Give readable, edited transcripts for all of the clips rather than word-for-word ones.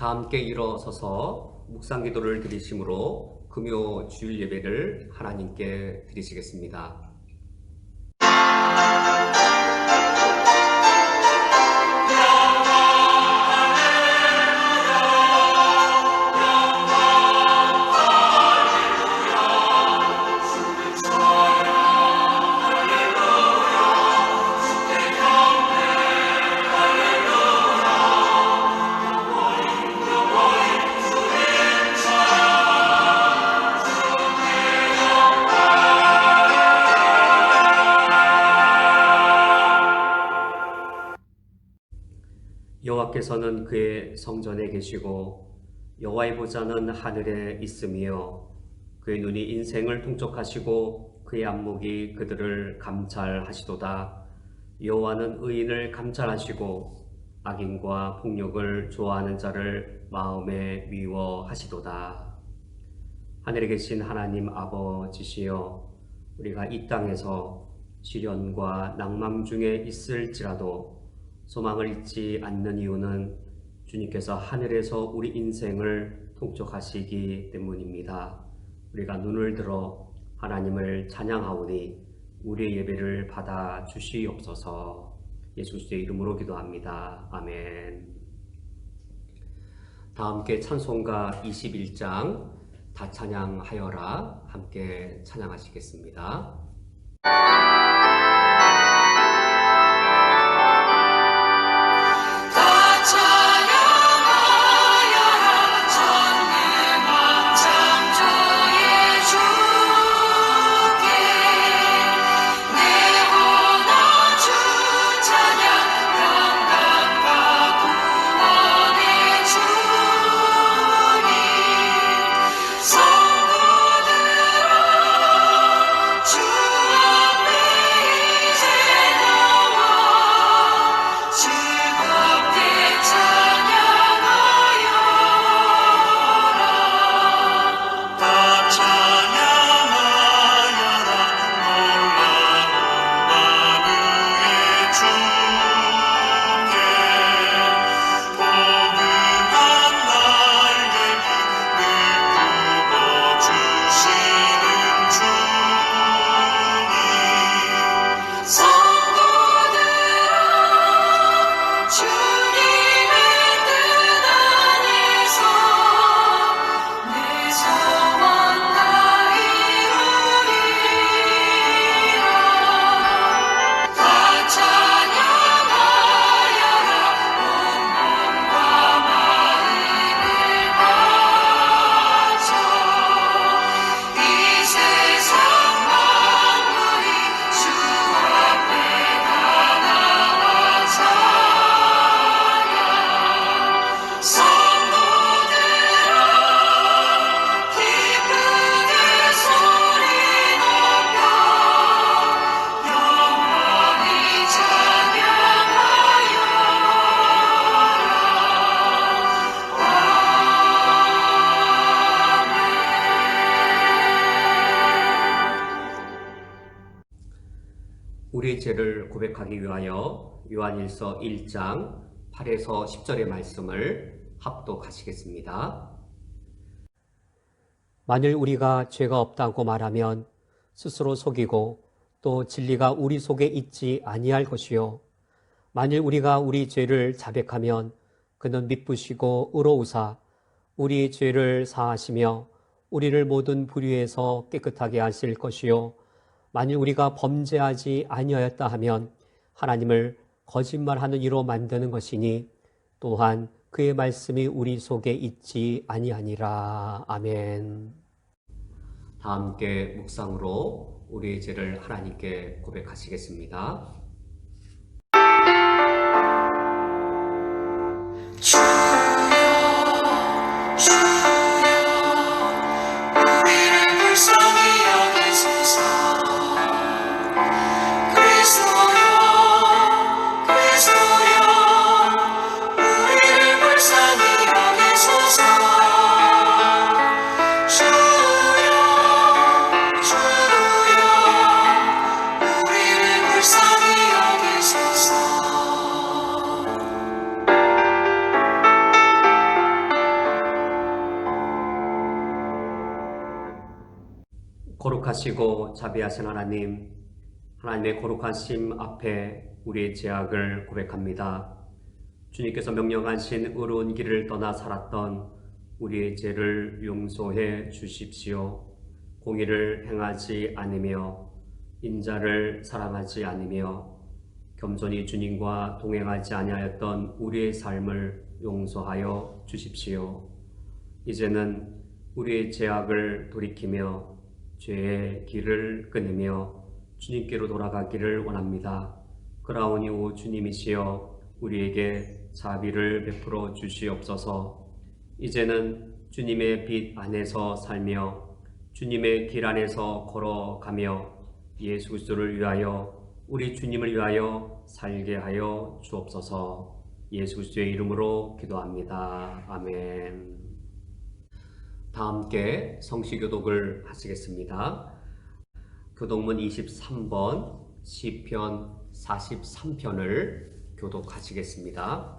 다 함께 일어서서 묵상기도를 드리심으로 금요 주일 예배를 하나님께 드리시겠습니다. 여호와께서는 그의 성전에 계시고 여호와의 보좌는 하늘에 있으며 그의 눈이 인생을 통촉하시고 그의 안목이 그들을 감찰하시도다. 여호와는 의인을 감찰하시고 악인과 폭력을 좋아하는 자를 마음에 미워하시도다. 하늘에 계신 하나님 아버지시여, 우리가 이 땅에서 시련과 낭망 중에 있을지라도 소망을 잊지 않는 이유는 주님께서 하늘에서 우리 인생을 통촉하시기 때문입니다. 우리가 눈을 들어 하나님을 찬양하오니 우리의 예배를 받아 주시옵소서. 예수 그리스도의 이름으로 기도합니다. 아멘. 다 함께 찬송가 21장 다 찬양하여라 함께 찬양하시겠습니다. 우리의 죄를 고백하기 위하여 요한일서 1장 8에서 10절의 말씀을 합독하시겠습니다. 만일 우리가 죄가 없다고 말하면 스스로 속이고 또 진리가 우리 속에 있지 아니할 것이요 만일 우리가 우리 죄를 자백하면 그는 미쁘시고 의로우사 우리 죄를 사하시며 우리를 모든 불의에서 깨끗하게 하실 것이요 만일 우리가 범죄하지 아니하였다 하면 하나님을 거짓말하는 이로 만드는 것이니 또한 그의 말씀이 우리 속에 있지 아니하니라. 아멘. 다 함께 묵상으로 우리의 죄를 하나님께 고백하시겠습니다. 거룩하시고 자비하신 하나님, 하나님의 거룩하심 앞에 우리의 죄악을 고백합니다. 주님께서 명령하신 의로운 길을 떠나 살았던 우리의 죄를 용서해 주십시오. 공의를 행하지 않으며 인자를 사랑하지 않으며 겸손히 주님과 동행하지 아니하였던 우리의 삶을 용서하여 주십시오. 이제는 우리의 죄악을 돌이키며 죄의 길을 끊으며 주님께로 돌아가기를 원합니다. 그러하오니 오 주님이시여 우리에게 자비를 베풀어 주시옵소서. 이제는 주님의 빛 안에서 살며 주님의 길 안에서 걸어가며 예수 그리스도를 위하여 우리 주님을 위하여 살게 하여 주옵소서. 예수 그리스도의 이름으로 기도합니다. 아멘. 다 함께 성시교독을 하시겠습니다. 교독문 23번 시편 43편을 교독하시겠습니다.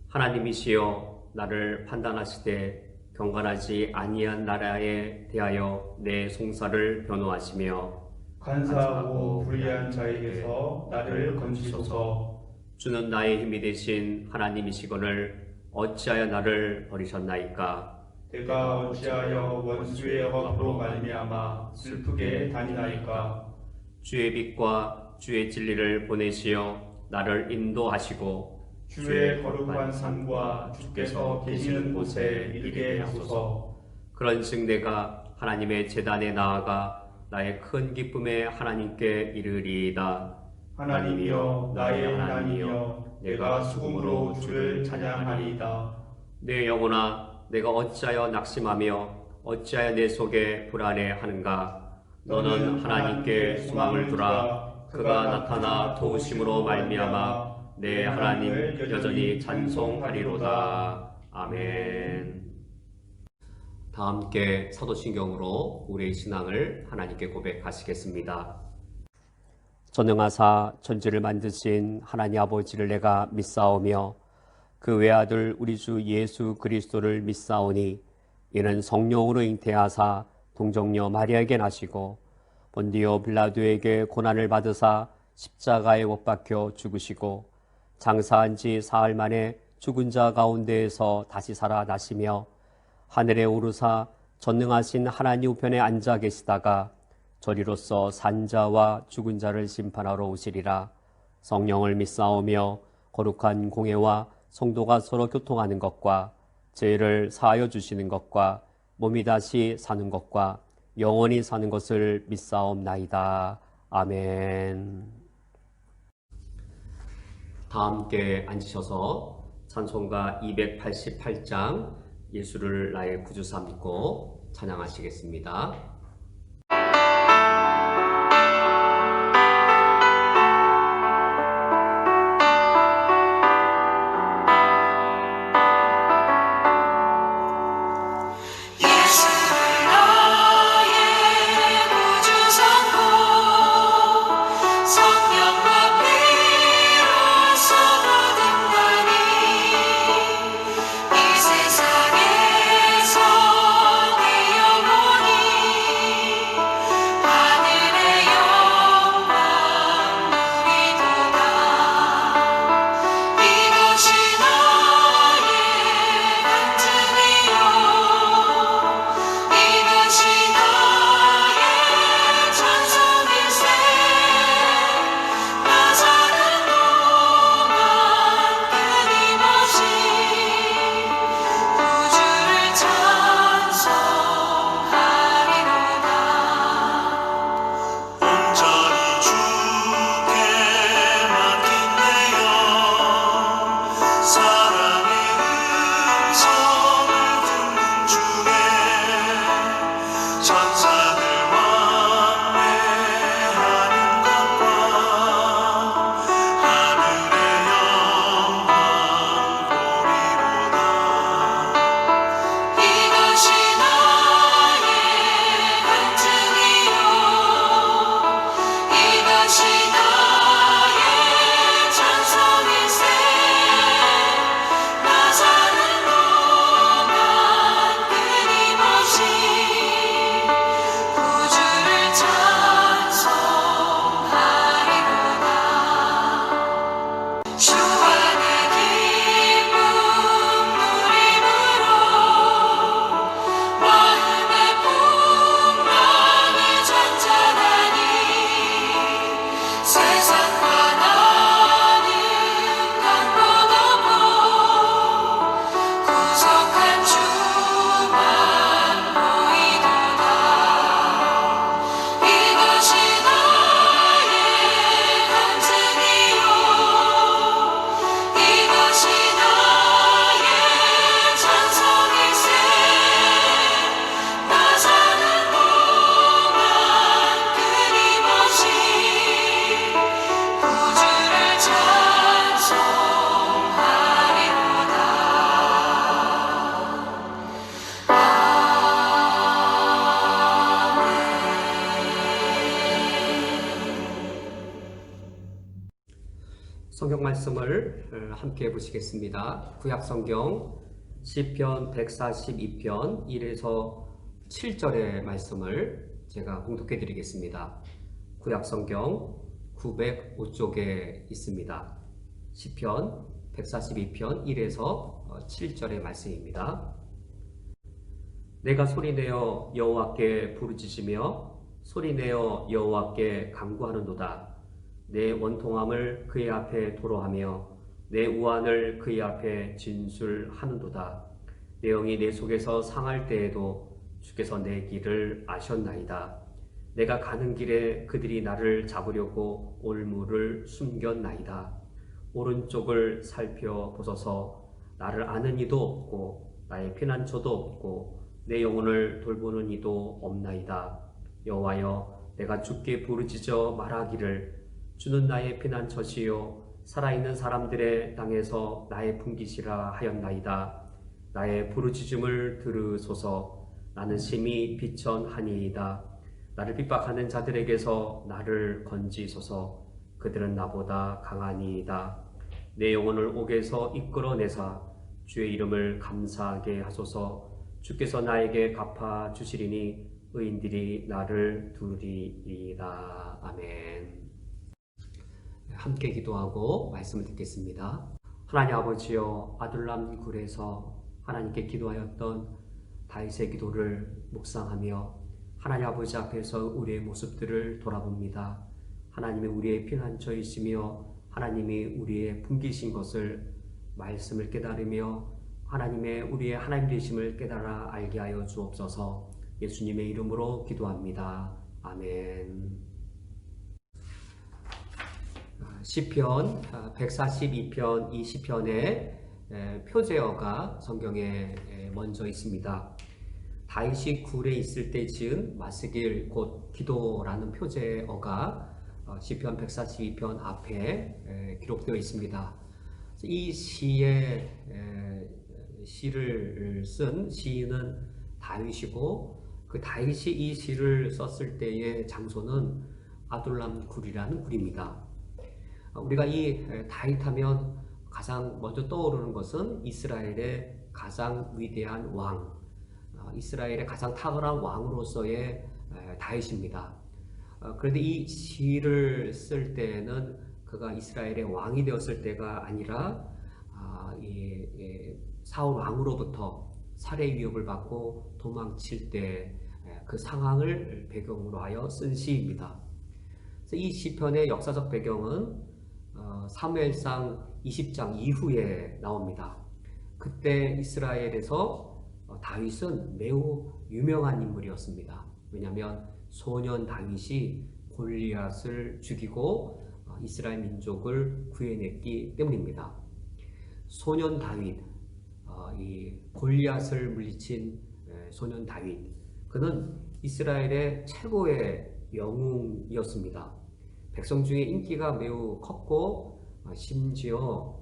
하나님이시여 나를 판단하시되 경건하지 아니한 나라에 대하여 내 송사를 변호하시며 간사하고 불의한 자에게서 나를 건지소서. 주는 나의 힘이 되신 하나님이시거늘 어찌하여 나를 버리셨나이까. 내가 어찌하여 원수의 억압으로 말미암아 슬프게 다니나이까. 주의 빛과 주의 진리를 보내시어 나를 인도하시고 주의 거룩한 산과 주께서 계시는 곳에 이르게 하소서. 그런즉 내가 하나님의 제단에 나아가 나의 큰 기쁨에 하나님께 이르리이다. 하나님이여 나의 하나님이여 내가 수금으로 주를 찬양하리이다. 내 영혼아 내가 어찌하여 낙심하며 어찌하여 내 속에 불안해하는가. 너는 하나님께 소망을 두라. 그가 나타나 도우심으로 말미암아 내 하나님 여전히 찬송하리로다. 아멘. 다 함께 사도신경으로 우리의 신앙을 하나님께 고백하시겠습니다. 전능하사 천지를 만드신 하나님 아버지를 내가 믿사오며 그 외아들 우리 주 예수 그리스도를 믿사오니 이는 성령으로 잉태하사 동정녀 마리아에게 나시고 본디오 빌라도에게 고난을 받으사 십자가에 못 박혀 죽으시고 장사한 지 사흘 만에 죽은 자 가운데에서 다시 살아나시며 하늘에 오르사 전능하신 하나님 우편에 앉아 계시다가 저리로서 산자와 죽은 자를 심판하러 오시리라. 성령을 믿사오며 거룩한 공회와 성도가 서로 교통하는 것과 죄를 사하여 주시는 것과 몸이 다시 사는 것과 영원히 사는 것을 믿사옵나이다. 아멘. 다 함께 앉으셔서 찬송가 288장 예수를 나의 구주 삼고 찬양하시겠습니다. 성경 말씀을 함께 보시겠습니다. 구약 성경 시편 142편 1에서 7절의 말씀을 제가 봉독해 드리겠습니다. 구약 성경 905쪽에 있습니다. 시편 142편 1에서 7절의 말씀입니다. 내가 소리내어 여호와께 부르짖으며 소리내어 여호와께 간구하는도다. 내 원통함을 그의 앞에 토로하며 내 우환을 그의 앞에 진술하는도다. 내 영이 내 속에서 상할 때에도 주께서 내 길을 아셨나이다. 내가 가는 길에 그들이 나를 잡으려고 올무를 숨겼나이다. 오른쪽을 살펴보소서. 나를 아는 이도 없고 나의 피난처도 없고 내 영혼을 돌보는 이도 없나이다. 여호와여, 내가 주께 부르짖어 말하기를 주는 나의 피난처시요 살아있는 사람들의 땅에서 나의 풍기시라 하였나이다. 나의 부르짖음을 들으소서. 나는 심히 비천하니이다. 나를 핍박하는 자들에게서 나를 건지소서. 그들은 나보다 강하니이다. 내 영혼을 옥에서 이끌어내사 주의 이름을 감사하게 하소서. 주께서 나에게 갚아 주시리니 의인들이 나를 두리이다. 아멘. 함께 기도하고 말씀을 듣겠습니다. 하나님 아버지여, 아둘람 굴에서 하나님께 기도하였던 다윗의 기도를 묵상하며 하나님 아버지 앞에서 우리의 모습들을 돌아봅니다. 하나님이 우리의 피난처이시며 하나님이 우리의 품기신 것을 말씀을 깨달으며 하나님의 우리의 하나님 되심을 깨달아 알게 하여 주옵소서. 예수님의 이름으로 기도합니다. 아멘. 시편 142편 이 시편의 표제어가 성경에 먼저 있습니다. 다윗이 굴에 있을 때 지은 마스길 곧 기도라는 표제어가 시편 142편 앞에 기록되어 있습니다. 이 시를 쓴 시인은 다윗이고 그 다윗이 이 시를 썼을 때의 장소는 아둘람 굴이라는 굴입니다. 우리가 이 다윗하면 가장 먼저 떠오르는 것은 이스라엘의 가장 위대한 왕, 이스라엘의 가장 탁월한 왕으로서의 다윗입니다. 그런데 이 시를 쓸 때는 그가 이스라엘의 왕이 되었을 때가 아니라 사울 왕으로부터 살해 위협을 받고 도망칠 때 그 상황을 배경으로 하여 쓴 시입니다. 이 시편의 역사적 배경은 사무엘상 20장 이후에 나옵니다. 그때 이스라엘에서 다윗은 매우 유명한 인물이었습니다. 왜냐하면 소년 다윗이 골리앗을 죽이고 이스라엘 민족을 구해냈기 때문입니다. 소년 다윗, 이 골리앗을 물리친 소년 다윗, 그는 이스라엘의 최고의 영웅이었습니다. 백성 중에 인기가 매우 컸고 심지어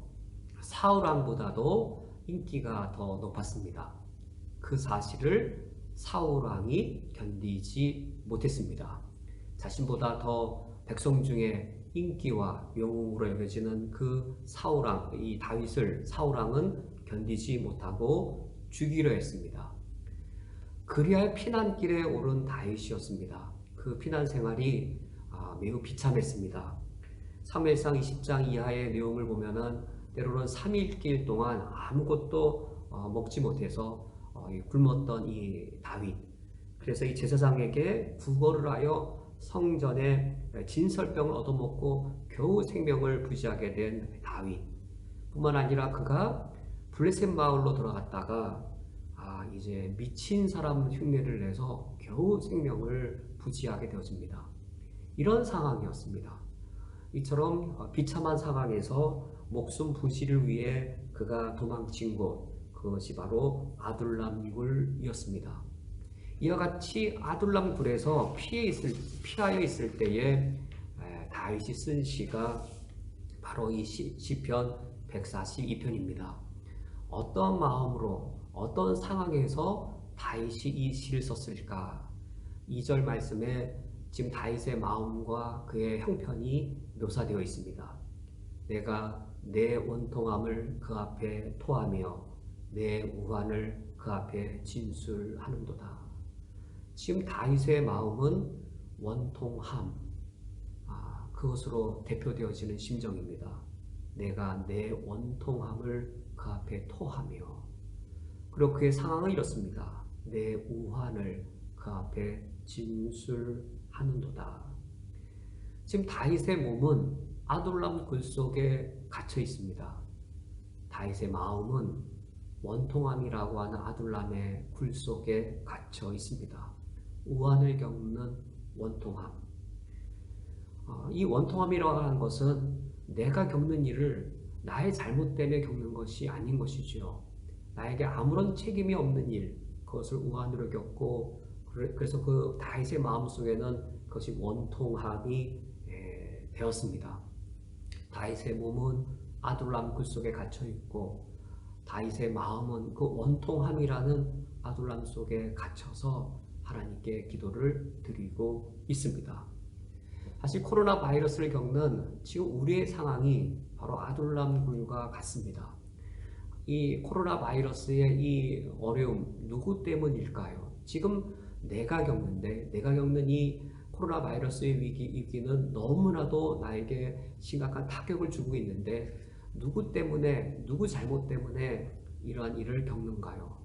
사울왕보다도 인기가 더 높았습니다. 그 사실을 사울왕이 견디지 못했습니다. 자신보다 더 백성 중에 인기와 영웅으로 여겨지는 그 사울왕, 이 다윗을 사울왕은 견디지 못하고 죽이려 했습니다. 그리하여 피난길에 오른 다윗이었습니다. 그 피난 생활이 매우 비참했습니다. 사무엘상 20장 이하의 내용을 보면은 때로는 3일길 동안 아무것도 먹지 못해서 굶었던 이 다윗. 그래서 이 제사장에게 구걸을 하여 성전에 진설병을 얻어먹고 겨우 생명을 부지하게 된 다윗. 뿐만 아니라 그가 블레셋 마을로 돌아갔다가 이제 미친 사람 흉내를 내서 겨우 생명을 부지하게 되어집니다. 이런 상황이었습니다. 이처럼 비참한 상황에서 목숨 부지를 위해 그가 도망친 곳, 그것이 바로 아둘람 굴이었습니다. 이와 같이 아둘람 굴에서 피하여 있을 때에 다윗이 쓴 시가 바로 이 시편 142편입니다. 어떤 마음으로, 어떤 상황에서 다윗이 이 시를 썼을까? 2절 말씀에 지금 다윗의 마음과 그의 형편이 묘사되어 있습니다. 내가 내 원통함을 그 앞에 토하며 내 우환을 그 앞에 진술하는도다. 지금 다윗의 마음은 원통함, 그것으로 대표되어지는 심정입니다. 내가 내 원통함을 그 앞에 토하며, 그리고 그의 상황은 이렇습니다. 내 우환을 그 앞에 진술하는도다. 지금 다윗의 몸은 아둘람 굴 속에 갇혀 있습니다. 다윗의 마음은 원통함이라고 하는 아둘람의 굴 속에 갇혀 있습니다. 우환을 겪는 원통함. 이 원통함이라고 하는 것은 내가 겪는 일을 나의 잘못 때문에 겪는 것이 아닌 것이죠. 나에게 아무런 책임이 없는 일, 그것을 우환으로 겪고, 그래서 그 다윗의 마음속에는 그것이 원통함이 되었습니다. 다윗의 몸은 아둘람 굴 속에 갇혀 있고, 다윗의 마음은 그 원통함이라는 아둘람 속에 갇혀서 하나님께 기도를 드리고 있습니다. 사실 코로나 바이러스를 겪는 지금 우리의 상황이 바로 아둘람 굴과 같습니다. 이 코로나 바이러스의 이 어려움 누구 때문일까요? 지금 내가 겪는 이 코로나 바이러스의 위기는 너무나도 나에게 심각한 타격을 주고 있는데 누구 때문에, 누구 잘못 때문에 이러한 일을 겪는가요?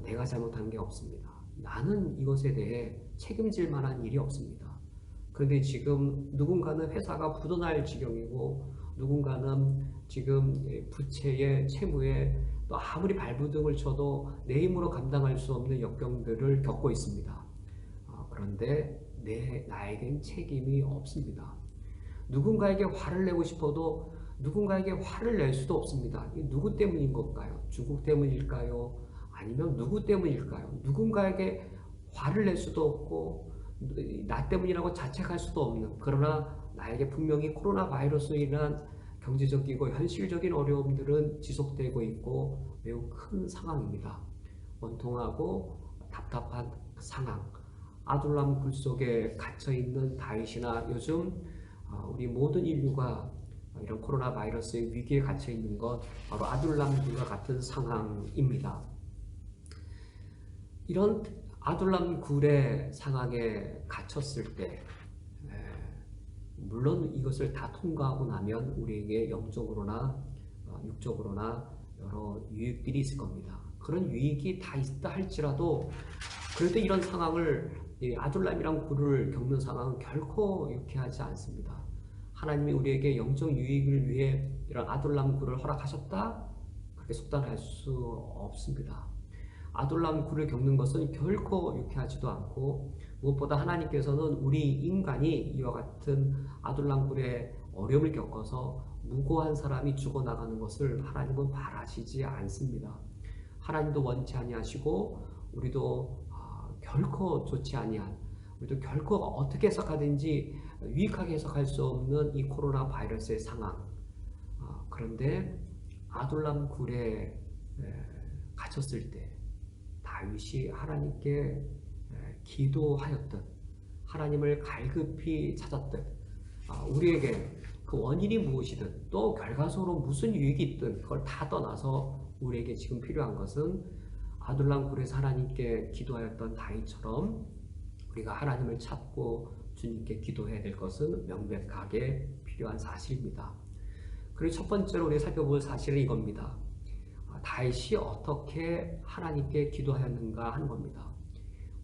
내가 잘못한 게 없습니다. 나는 이것에 대해 책임질 만한 일이 없습니다. 그런데 지금 누군가는 회사가 부도날 지경이고 누군가는 지금 부채에 채무에 또 아무리 발부등을 쳐도 내 힘으로 감당할 수 없는 역경들을 겪고 있습니다. 그런데 나에겐 책임이 없습니다. 누군가에게 화를 내고 싶어도 누군가에게 화를 낼 수도 없습니다. 이 누구 때문인 걸까요? 중국 때문일까요? 아니면 누구 때문일까요? 누군가에게 화를 낼 수도 없고 나 때문이라고 자책할 수도 없는, 그러나 나에게 분명히 코로나 바이러스로 인한 경제적이고 현실적인 어려움들은 지속되고 있고 매우 큰 상황입니다. 원통하고 답답한 상황, 아둘람 굴 속에 갇혀있는 다윗이나 요즘 우리 모든 인류가 이런 코로나 바이러스의 위기에 갇혀있는 것, 바로 아둘람 굴과 같은 상황입니다. 이런 아둘람 굴의 상황에 갇혔을 때 물론 이것을 다 통과하고 나면 우리에게 영적으로나 육적으로나 여러 유익들이 있을 겁니다. 그런 유익이 다 있다 할지라도 그래도 이런 상황을, 아둘람이란 굴을 겪는 상황은 결코 유쾌하지 않습니다. 하나님이 우리에게 영적 유익을 위해 이런 아둘람 굴을 허락하셨다? 그렇게 속단할 수 없습니다. 아둘람 굴을 겪는 것은 결코 유쾌하지도 않고 무엇보다 하나님께서는 우리 인간이 이와 같은 아둘람 굴의 어려움을 겪어서 무고한 사람이 죽어나가는 것을 하나님은 바라시지 않습니다. 하나님도 원치 아니하시고 우리도 결코 좋지 아니한, 우리도 결코 어떻게 해석하든지 유익하게 해석할 수 없는 이 코로나 바이러스의 상황. 그런데 아둘람 굴에 갇혔을 때 다윗이 하나님께 기도하였듯, 하나님을 갈급히 찾았듯, 우리에게 그 원인이 무엇이든 또 결과적으로 무슨 유익이 있든 그걸 다 떠나서 우리에게 지금 필요한 것은 아둘람 굴에서 하나님께 기도하였던 다윗처럼 우리가 하나님을 찾고 주님께 기도해야 될 것은 명백하게 필요한 사실입니다. 그리고 첫 번째로 우리가 살펴볼 사실은 이겁니다. 다윗이 어떻게 하나님께 기도하였는가 하는 겁니다.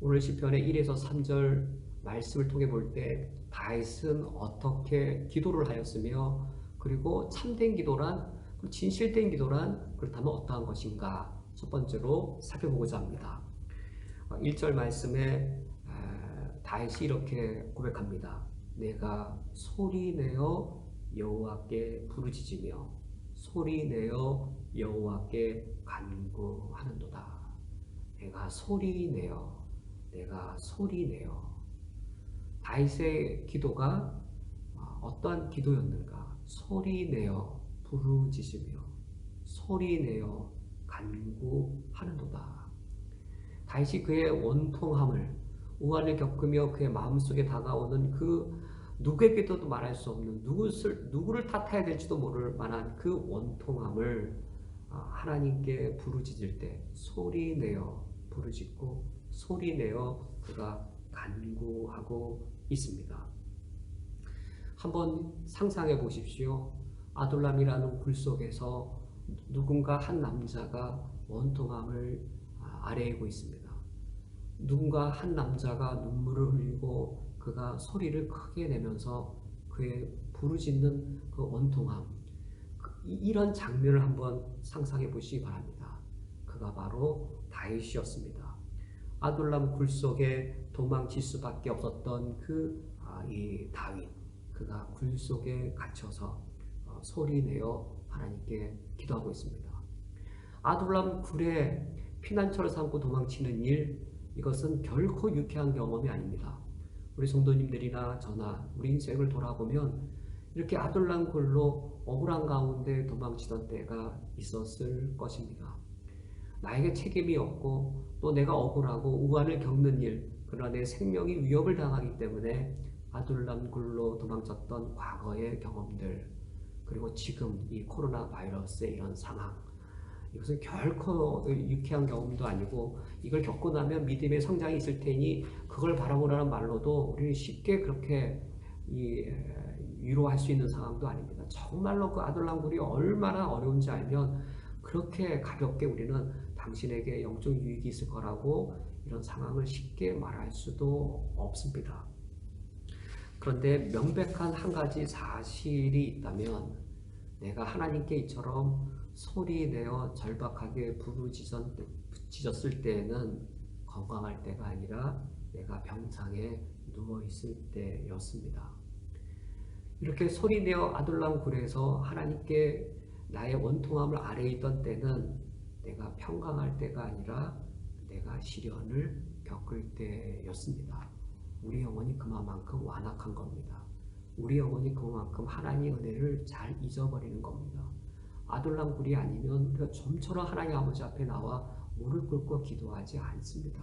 오늘 시편의 1에서 3절 말씀을 통해 볼 때 다윗은 어떻게 기도를 하였으며, 그리고 참된 기도란, 진실된 기도란 그렇다면 어떠한 것인가 첫 번째로 살펴보고자 합니다. 1절 말씀에 다윗이 이렇게 고백합니다. 내가 소리내어 여호와께 부르짖으며 소리내어 여호와께 간구하는도다. 내가 소리내어 다윗의 기도가 어떠한 기도였는가? 소리내어 부르짖으며 소리내어 간구하는도다. 다윗이 그의 원통함을, 우환을 겪으며 그의 마음속에 다가오는 그 누구에게도 말할 수 없는, 누구를 탓해야 될지도 모를 만한 그 원통함을 하나님께 부르짖을 때 소리내어 부르짖고 소리내어 그가 간구하고 있습니다. 한번 상상해 보십시오. 아둘람이라는 굴 속에서 누군가 한 남자가 원통함을 아뢰고 있습니다. 누군가 한 남자가 눈물을 흘리고 그가 소리를 크게 내면서 그의 부르짖는 그 원통함, 이런 장면을 한번 상상해 보시기 바랍니다. 그가 바로 다윗이었습니다. 아둘람 굴 속에 도망칠 수밖에 없었던 이 다윗, 그가 굴 속에 갇혀서 소리내어 하나님께 기도하고 있습니다. 아둘람 굴에 피난처를 삼고 도망치는 일, 이것은 결코 유쾌한 경험이 아닙니다. 우리 성도님들이나 저나 우리 인생을 돌아보면 이렇게 아둘람 굴로 억울한 가운데 도망치던 때가 있었을 것입니다. 나에게 책임이 없고 또 내가 억울하고 우환을 겪는 일, 그러나 내 생명이 위협을 당하기 때문에 아둘람 굴로 도망쳤던 과거의 경험들, 그리고 지금 이 코로나 바이러스의 이런 상황, 이것은 결코 유쾌한 경험도 아니고 이걸 겪고 나면 믿음의 성장이 있을 테니 그걸 바라보라는 말로도 우리는 쉽게 그렇게 위로할 수 있는 상황도 아닙니다. 정말로 그 아둘람 굴이 얼마나 어려운지 알면 그렇게 가볍게 우리는 당신에게 영적 유익이 있을 거라고 이런 상황을 쉽게 말할 수도 없습니다. 그런데 명백한 한 가지 사실이 있다면 내가 하나님께 이처럼 소리내어 절박하게 부르짖었을 때에는 건강할 때가 아니라 내가 병상에 누워있을 때였습니다. 이렇게 소리내어 아둘람 굴에서 하나님께 나의 원통함을 아래에 있던 때는 내가 평강할 때가 아니라 내가 시련을 겪을 때였습니다. 우리 영혼이 그만큼 완악한 겁니다. 우리 영혼이 그만큼 하나님의 은혜를 잘 잊어버리는 겁니다. 아둘람 굴이 아니면 우리가 좀처럼 하나님 아버지 앞에 나와 무릎 꿇고 기도하지 않습니다.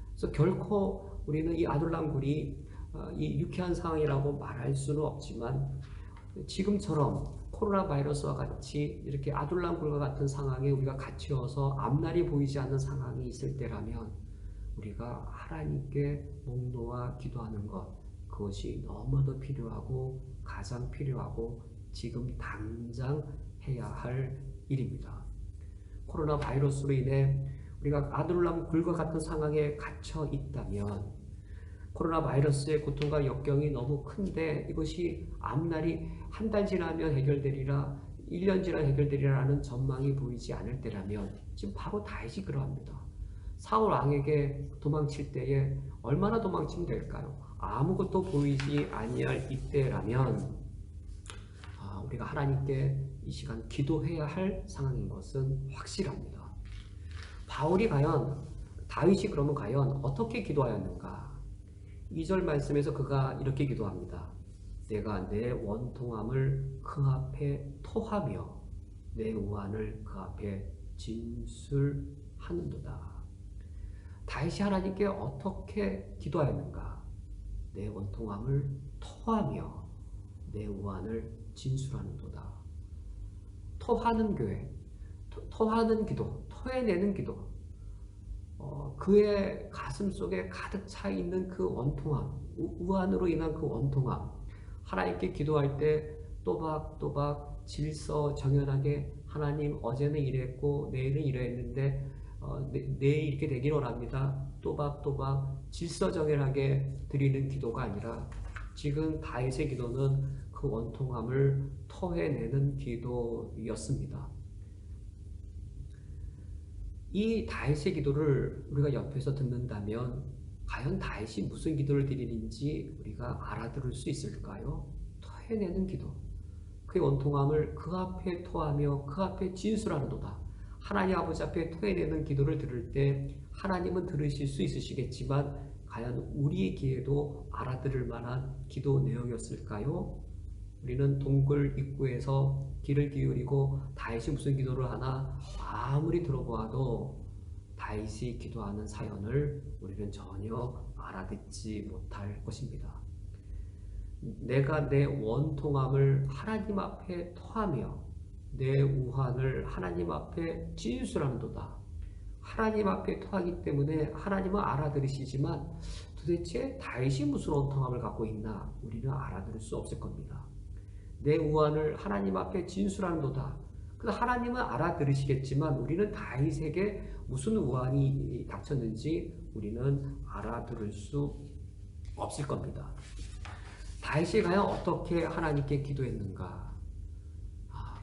그래서 결코 우리는 이 아둘람 굴이 이 유쾌한 상황이라고 말할 수는 없지만 지금처럼 코로나 바이러스와 같이 이렇게 아둘람 굴과 같은 상황에 우리가 갇혀서 앞날이 보이지 않는 상황이 있을 때라면 우리가 하나님께 목 놓아 기도하는 것, 그것이 너무도 필요하고 가장 필요하고 지금 당장 해야 할 일입니다. 코로나 바이러스로 인해 우리가 아둘람 굴과 같은 상황에 갇혀 있다면 코로나 바이러스의 고통과 역경이 너무 큰데 이것이 앞날이 한 달 지나면 해결되리라, 1년 지나면 해결되리라는 전망이 보이지 않을 때라면 지금 바로 다윗이 그러합니다. 사울 왕에게 도망칠 때에 얼마나 도망치면 될까요? 아무것도 보이지 아니할 이때라면 우리가 하나님께 이 시간 기도해야 할 상황인 것은 확실합니다. 다윗이 그러면 과연 어떻게 기도하였는가? 2절 말씀에서 그가 이렇게 기도합니다. 내가 내 원통함을 그 앞에 토하며 내 우환을 그 앞에 진술하는도다. 다윗이 하나님께 어떻게 기도하였는가? 내 원통함을 토하며 내 우환을 진술하는도다. 토하는 교회, 토하는 기도, 토해내는 기도, 그의 가슴 속에 가득 차 있는 그 원통함, 우환으로 인한 그 원통함, 하나님께 기도할 때 또박또박 질서정연하게 하나님 어제는 이랬고 내일은 이랬는데 내일 이렇게 되기를 원합니다. 또박또박 질서정연하게 드리는 기도가 아니라 지금 다윗의 기도는 그 원통함을 토해내는 기도였습니다. 이 다윗의 기도를 우리가 옆에서 듣는다면 과연 다윗이 무슨 기도를 드리는지 우리가 알아들을 수 있을까요? 토해내는 기도. 그의 원통함을 그 앞에 토하며 그 앞에 진술하는도다. 하나님 아버지 앞에 토해내는 기도를 들을 때 하나님은 들으실 수 있으시겠지만 과연 우리의 귀에도 알아들을 만한 기도 내용이었을까요? 우리는 동굴 입구에서 귀를 기울이고 다윗이 무슨 기도를 하나 아무리 들어보아도 다윗이 기도하는 사연을 우리는 전혀 알아듣지 못할 것입니다. 내가 내 원통함을 하나님 앞에 토하며 내 우환을 하나님 앞에 진술하는도다. 하나님 앞에 토하기 때문에 하나님은 알아들으시지만 도대체 다윗이 무슨 원통함을 갖고 있나 우리는 알아들을 수 없을 겁니다. 내 우환을 하나님 앞에 진술하는도다. 그래서 하나님은 알아들으시겠지만 우리는 다윗에게 무슨 우환이 닥쳤는지 우리는 알아들을 수 없을 겁니다. 다윗이 과연 어떻게 하나님께 기도했는가?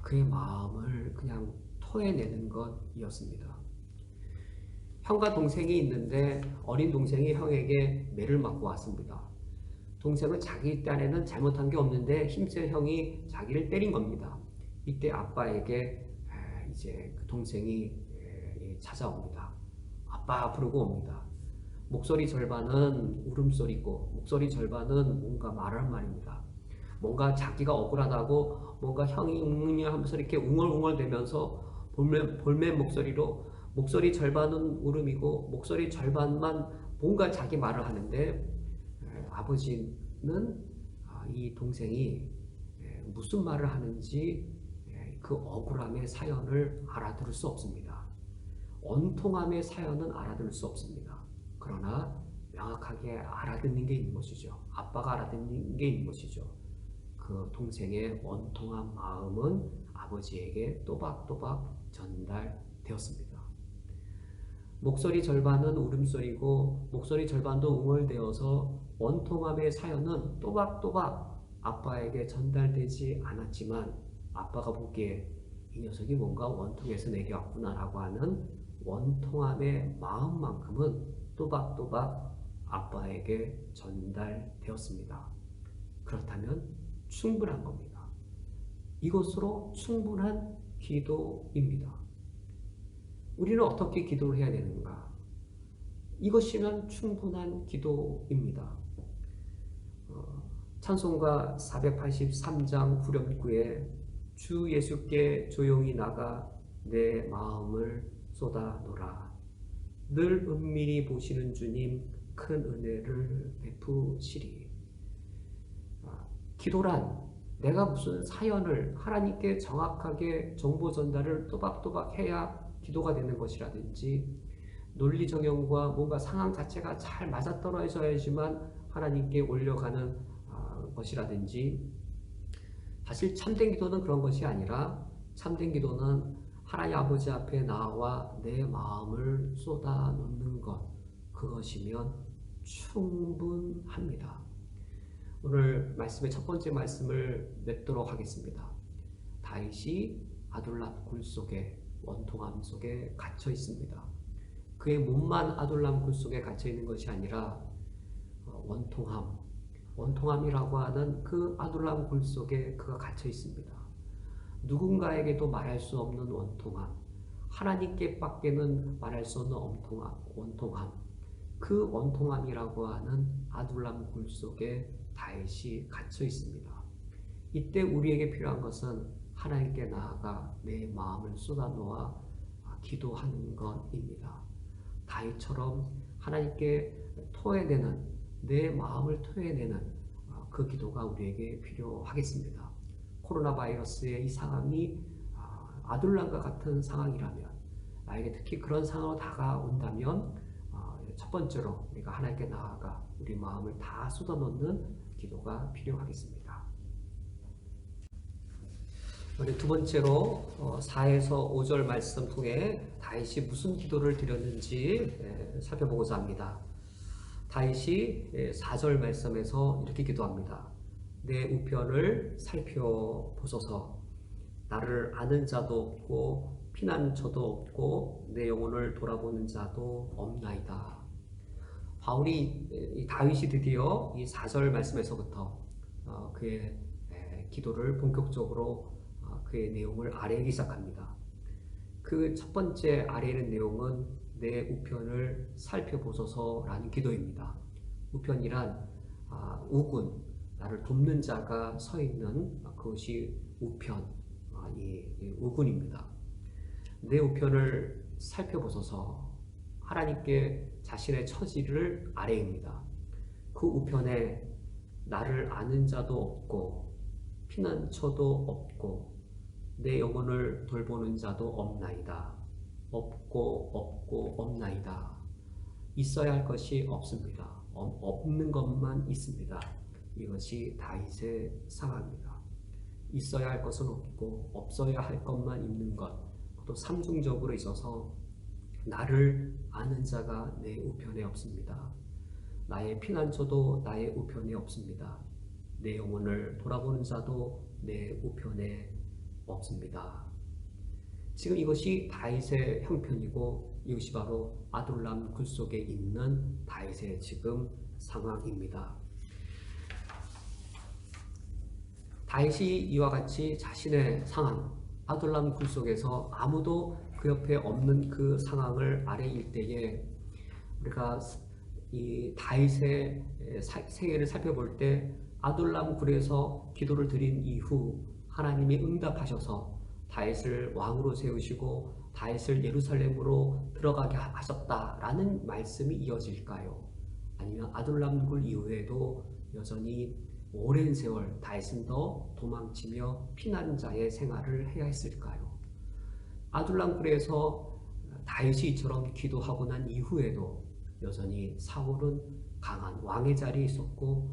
그의 마음을 그냥 토해내는 것이었습니다. 형과 동생이 있는데 어린 동생이 형에게 매를 맞고 왔습니다. 동생은 자기 딴에는 잘못한 게 없는데 힘센 형이 자기를 때린 겁니다. 이때 아빠에게 이제 그 동생이 찾아옵니다. 아빠 부르고 옵니다. 목소리 절반은 울음소리고 목소리 절반은 뭔가 말하는 말입니다. 뭔가 자기가 억울하다고 뭔가 형이 응응이 하면서 이렇게 웅얼웅얼대면서 볼멘 목소리로 목소리 절반은 울음이고 목소리 절반만 뭔가 자기 말을 하는데 아버지는 이 동생이 무슨 말을 하는지 그 억울함의 사연을 알아들을 수 없습니다. 원통함의 사연은 알아들을 수 없습니다. 그러나 명확하게 알아듣는 게 있는 것이죠. 아빠가 알아듣는 게 있는 것이죠. 그 동생의 원통한 마음은 아버지에게 또박또박 전달되었습니다. 목소리 절반은 울음소리고 목소리 절반도 웅얼대어서 원통함의 사연은 또박또박 아빠에게 전달되지 않았지만 아빠가 보기에 이 녀석이 뭔가 원통해서 내게 왔구나라고 하는 원통함의 마음만큼은 또박또박 아빠에게 전달되었습니다. 그렇다면 충분한 겁니다. 이것으로 충분한 기도입니다. 우리는 어떻게 기도를 해야 되는가? 이것이면 충분한 기도입니다. 찬송가 483장 후렴구에 주 예수께 조용히 나가 내 마음을 쏟아놓으라. 늘 은밀히 보시는 주님 큰 은혜를 베푸시리. 기도란 내가 무슨 사연을 하나님께 정확하게 정보 전달을 또박또박 해야 기도가 되는 것이라든지 논리 정연과 뭔가 상황 자체가 잘 맞아떨어져야지만 하나님께 올려가는 것이라든지 사실 참된 기도는 그런 것이 아니라 참된 기도는 하나님 아버지 앞에 나와 내 마음을 쏟아놓는 것, 그것이면 충분합니다. 오늘 말씀의 첫 번째 말씀을 맺도록 하겠습니다. 다윗이 아둘람 굴 속에 원통함 속에 갇혀 있습니다. 그의 몸만 아둘람 굴 속에 갇혀 있는 것이 아니라 원통함이라고 하는 그 아둘람 굴 속에 그가 갇혀 있습니다. 누군가에게도 말할 수 없는 원통함, 하나님께밖에는 말할 수 없는 원통함, 그 원통함이라고 하는 아둘람 굴 속에 다윗이 갇혀 있습니다. 이때 우리에게 필요한 것은 하나님께 나아가 내 마음을 쏟아놓아 기도하는 것입니다. 다윗처럼 하나님께 토해내는, 내 마음을 토해내는 그 기도가 우리에게 필요하겠습니다. 코로나 바이러스의 이 상황이 아둘람과 같은 상황이라면, 나에게 특히 그런 상황으로 다가온다면 첫 번째로 우리가 하나님께 나아가 우리 마음을 다 쏟아놓는 기도가 필요하겠습니다. 우리 두 번째로 4에서 5절 말씀 통해 다윗이 무슨 기도를 드렸는지 살펴보고자 합니다. 다윗이 4절 말씀에서 이렇게 기도합니다. 내 우편을 살펴보소서. 나를 아는 자도 없고 피난처도 없고 내 영혼을 돌아보는 자도 없나이다. 다윗이 드디어 이 4절 말씀에서부터 그의 기도를 본격적으로 그의 내용을 아뢰기 시작합니다. 그 첫 번째 아뢰는 내용은 내 우편을 살펴보소서라는 기도입니다. 우편이란 우군, 나를 돕는 자가 서 있는 그것이 우편, 우군입니다. 내 우편을 살펴보소서. 하나님께 자신의 처지를 아뢰입니다. 그 우편에 나를 아는 자도 없고 피난처도 없고 내 영혼을 돌보는 자도 없나이다. 없고 없나이다. 있어야 할 것이 없습니다. 없는 것만 있습니다. 이것이 다윗의 상황입니다. 있어야 할 것은 없고 없어야 할 것만 있는 것, 또 삼중적으로 있어서 나를 아는 자가 내 우편에 없습니다. 나의 피난처도 나의 우편에 없습니다. 내 영혼을 돌아보는 자도 내 우편에 없습니다. 지금 이것이 다윗의 형편이고 이것이 바로 아둘람 굴 속에 있는 다윗의 지금 상황입니다. 다윗이 이와 같이 자신의 상황, 아둘람 굴 속에서 아무도 그 옆에 없는 그 상황을 아래일 때에 우리가 이 다윗의 생애를 살펴볼 때 아둘람 굴에서 기도를 드린 이후 하나님이 응답하셔서 다윗을 왕으로 세우시고 다윗을 예루살렘으로 들어가게 하셨다라는 말씀이 이어질까요? 아니면 아둘람 굴 이후에도 여전히 오랜 세월 다윗은 더 도망치며 피난자의 생활을 해야 했을까요? 아둘람 굴에서 다윗이 이처럼 기도하고 난 이후에도 여전히 사울은 강한 왕의 자리에 있었고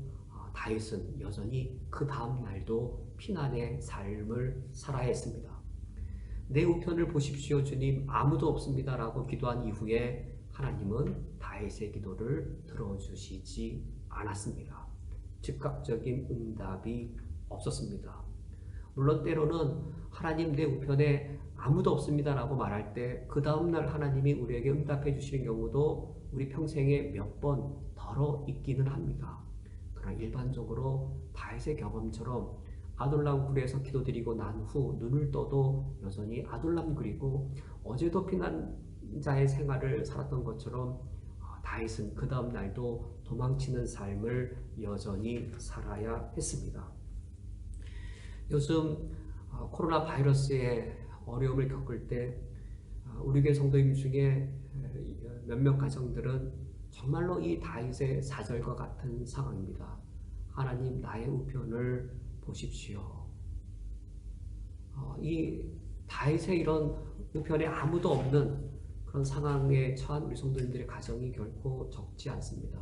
다윗은 여전히 그 다음 날도 피난의 삶을 살아야 했습니다. 내 우편을 보십시오 주님 아무도 없습니다 라고 기도한 이후에 하나님은 다윗의 기도를 들어주시지 않았습니다. 즉각적인 응답이 없었습니다. 물론 때로는 하나님 내 우편에 아무도 없습니다 라고 말할 때 그 다음날 하나님이 우리에게 응답해 주시는 경우도 우리 평생에 몇 번 덜어 있기는 합니다. 그러나 일반적으로 다윗의 경험처럼 아둘람 굴에서 기도드리고 난 후 눈을 떠도 여전히 아둘람 굴이고 어제도 피난자의 생활을 살았던 것처럼 다윗은 그 다음 날도 도망치는 삶을 여전히 살아야 했습니다. 요즘 코로나 바이러스의 어려움을 겪을 때 우리 교회 성도님 중에 몇몇 가정들은 정말로 이 다윗의 사절과 같은 상황입니다. 하나님 나의 우편을 보십시오. 이 다윗의 이런 우편에 아무도 없는 그런 상황에 처한 우리 성도님들의 가정이 결코 적지 않습니다.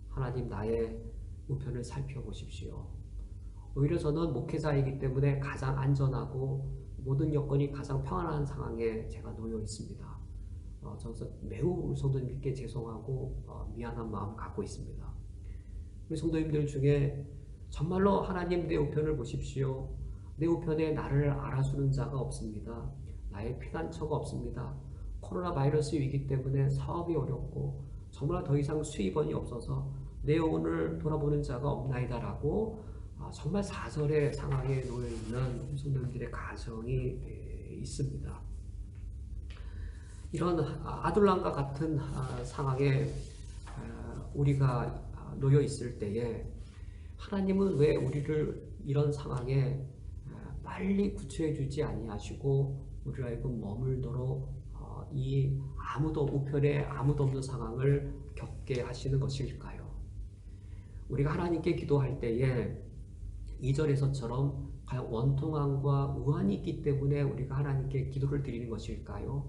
하나님 나의 우편을 살펴보십시오. 오히려 저는 목회자이기 때문에 가장 안전하고 모든 여건이 가장 평안한 상황에 제가 놓여 있습니다. 저는 매우 우리 성도님께 죄송하고 미안한 마음을 갖고 있습니다. 우리 성도님들 중에 정말로 하나님 내 우편을 보십시오. 내 우편에 나를 알아주는 자가 없습니다. 나의 피난처가 없습니다. 코로나 바이러스 위기 때문에 사업이 어렵고 정말 더 이상 수입원이 없어서 내 영혼을 돌아보는 자가 없나이다라고 정말 사절의 상황에 놓여 있는 성도님들의 가정이 있습니다. 이런 아둘람과 같은 상황에 우리가 놓여 있을 때에 하나님은 왜 우리를 이런 상황에 빨리 구출해 주지 아니하시고 우리를 하여금 머물도록 이 아무도 우편에 아무도 없는 상황을 겪게 하시는 것일까요? 우리가 하나님께 기도할 때에 2절에서처럼 과연 원통함과 우환이 있기 때문에 우리가 하나님께 기도를 드리는 것일까요?